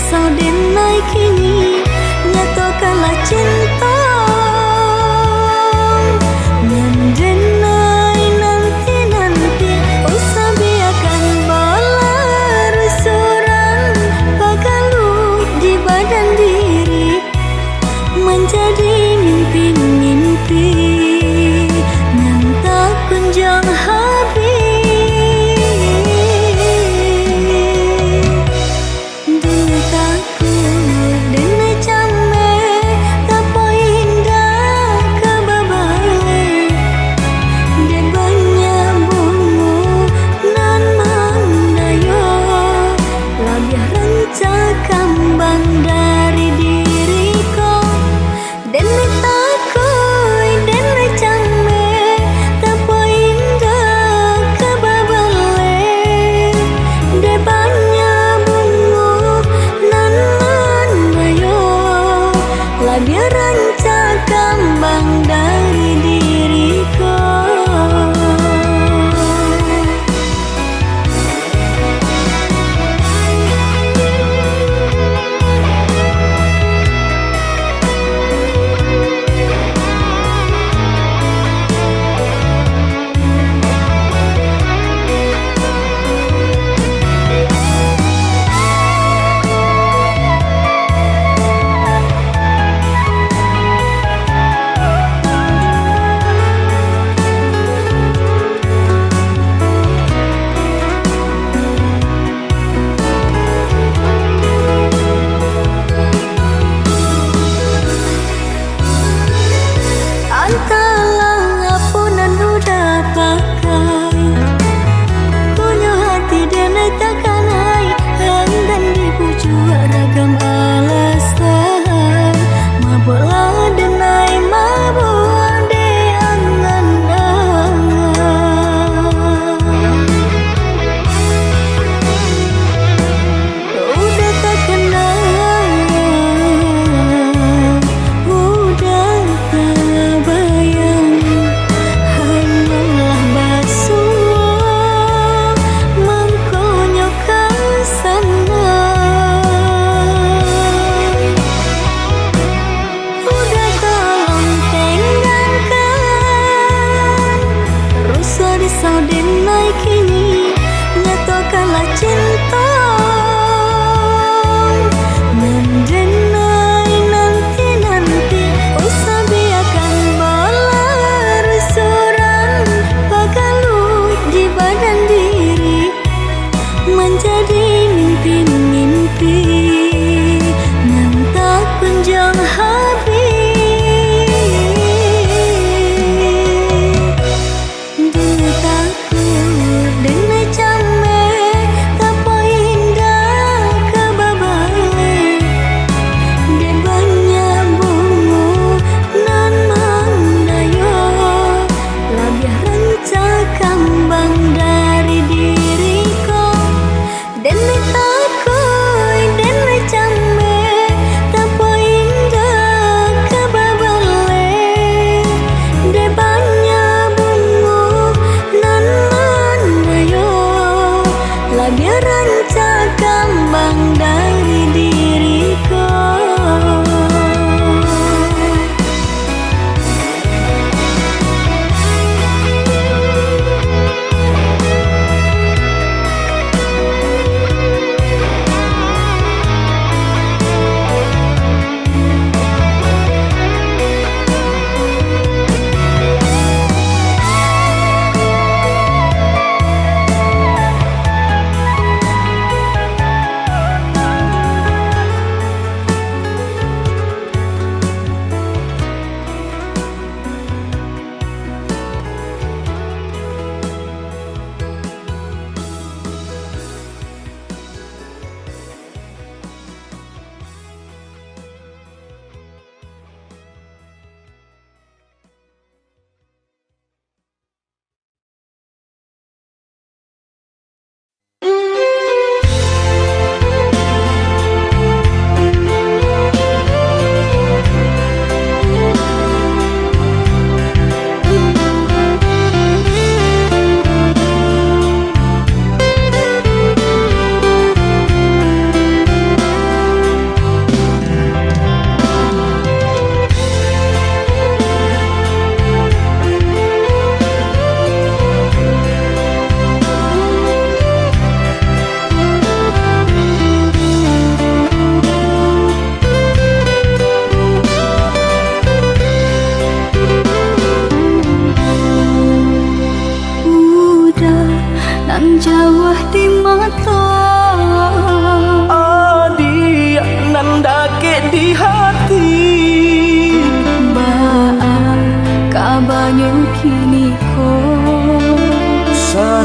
risau denai kini nyatakanlah cinta ngan denai nanti usah biarkan bola rusuran bakalu di badan diri menjadi mimpi-mimpi yang tak kunjung habis. Dene takut, dene cameh, tapo indah kebabale. Dan banyak bunga nan mandayo, labih rancak kambang dari diriku. Dene takut, dene cameh, tapo indah kebabale. Dan banyak bunga nan mandayo, labih rancak kambang dari diriku.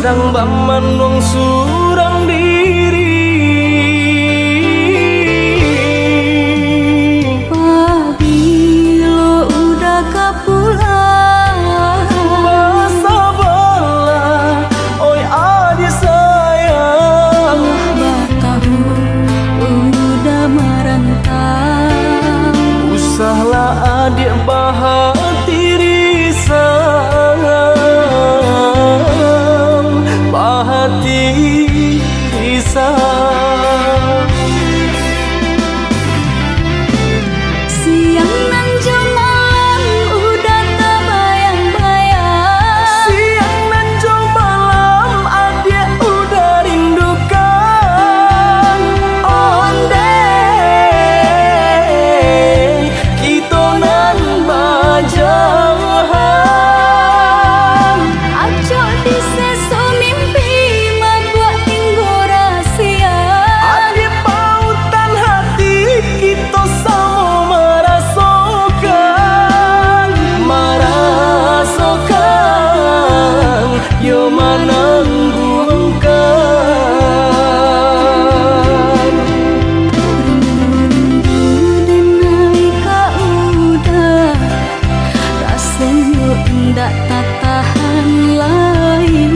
Padang baman wong surang diri. Pabilo udah kapulang Masa bola, oi adik sayang. Batahu udah merentang. Usahlah adik bahati risang, bahati risang. Siang nan malam udah terbayang-bayang. Siang dan jauh malam adik udah rindukan. Ondeh kita nan bajahan. Acok di sesu mimpi membuat tinggal rahasia. Adik pautan hati kita sama merasakan, yo menangguhkan. Rindu naik ka udah, rasanya ndak tak tahan lain.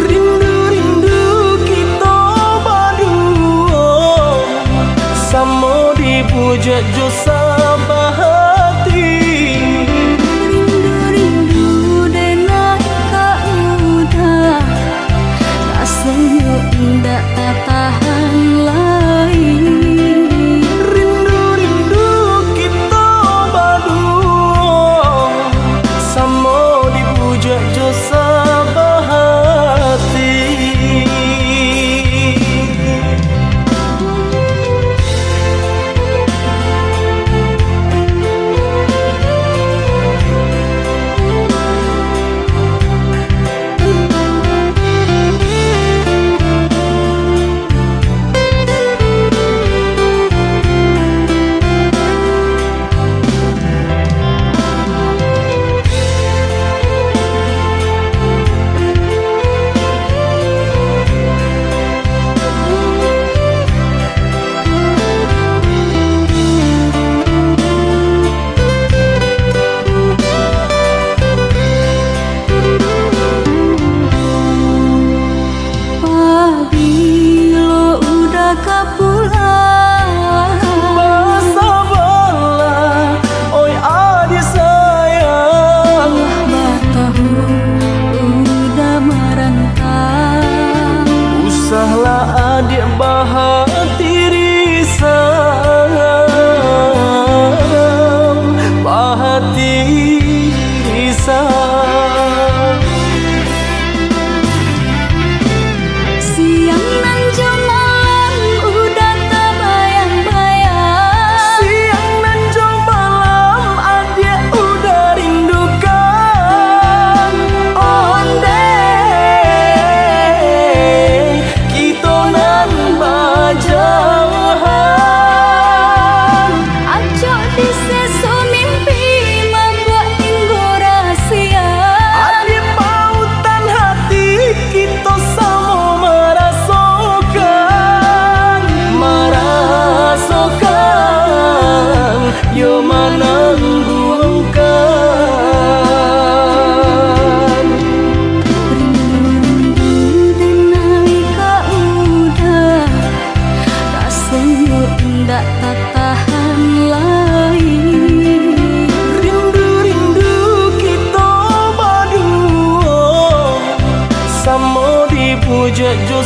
Rindu-rindu kita berdua, sama dipujat jo sabahati. Rindu dan naik ka udah, rasanya ndak tak tahan lain. Rindu-rindu kita berdua, sama dipujat jo sabahati. Pabilo udah kapulang. Masa bola, oi adik sayang. Batahu udah merentang. Usahlah adik bahati risang, bahati risang. Siang nan malam udah terbayang-bayang. Siang dan jauh malam adik udah rindukan. Ondeh kita nan bajahan. Acok di sesu mimpi membuat tinggal rahasia. Adik pautan hati kita sama merasakan, yo menangguhkan. Rindu dan naik ka udah, rasanya ndak tak tahan lain. Rindu-rindu kita berdua, sama dipujat jo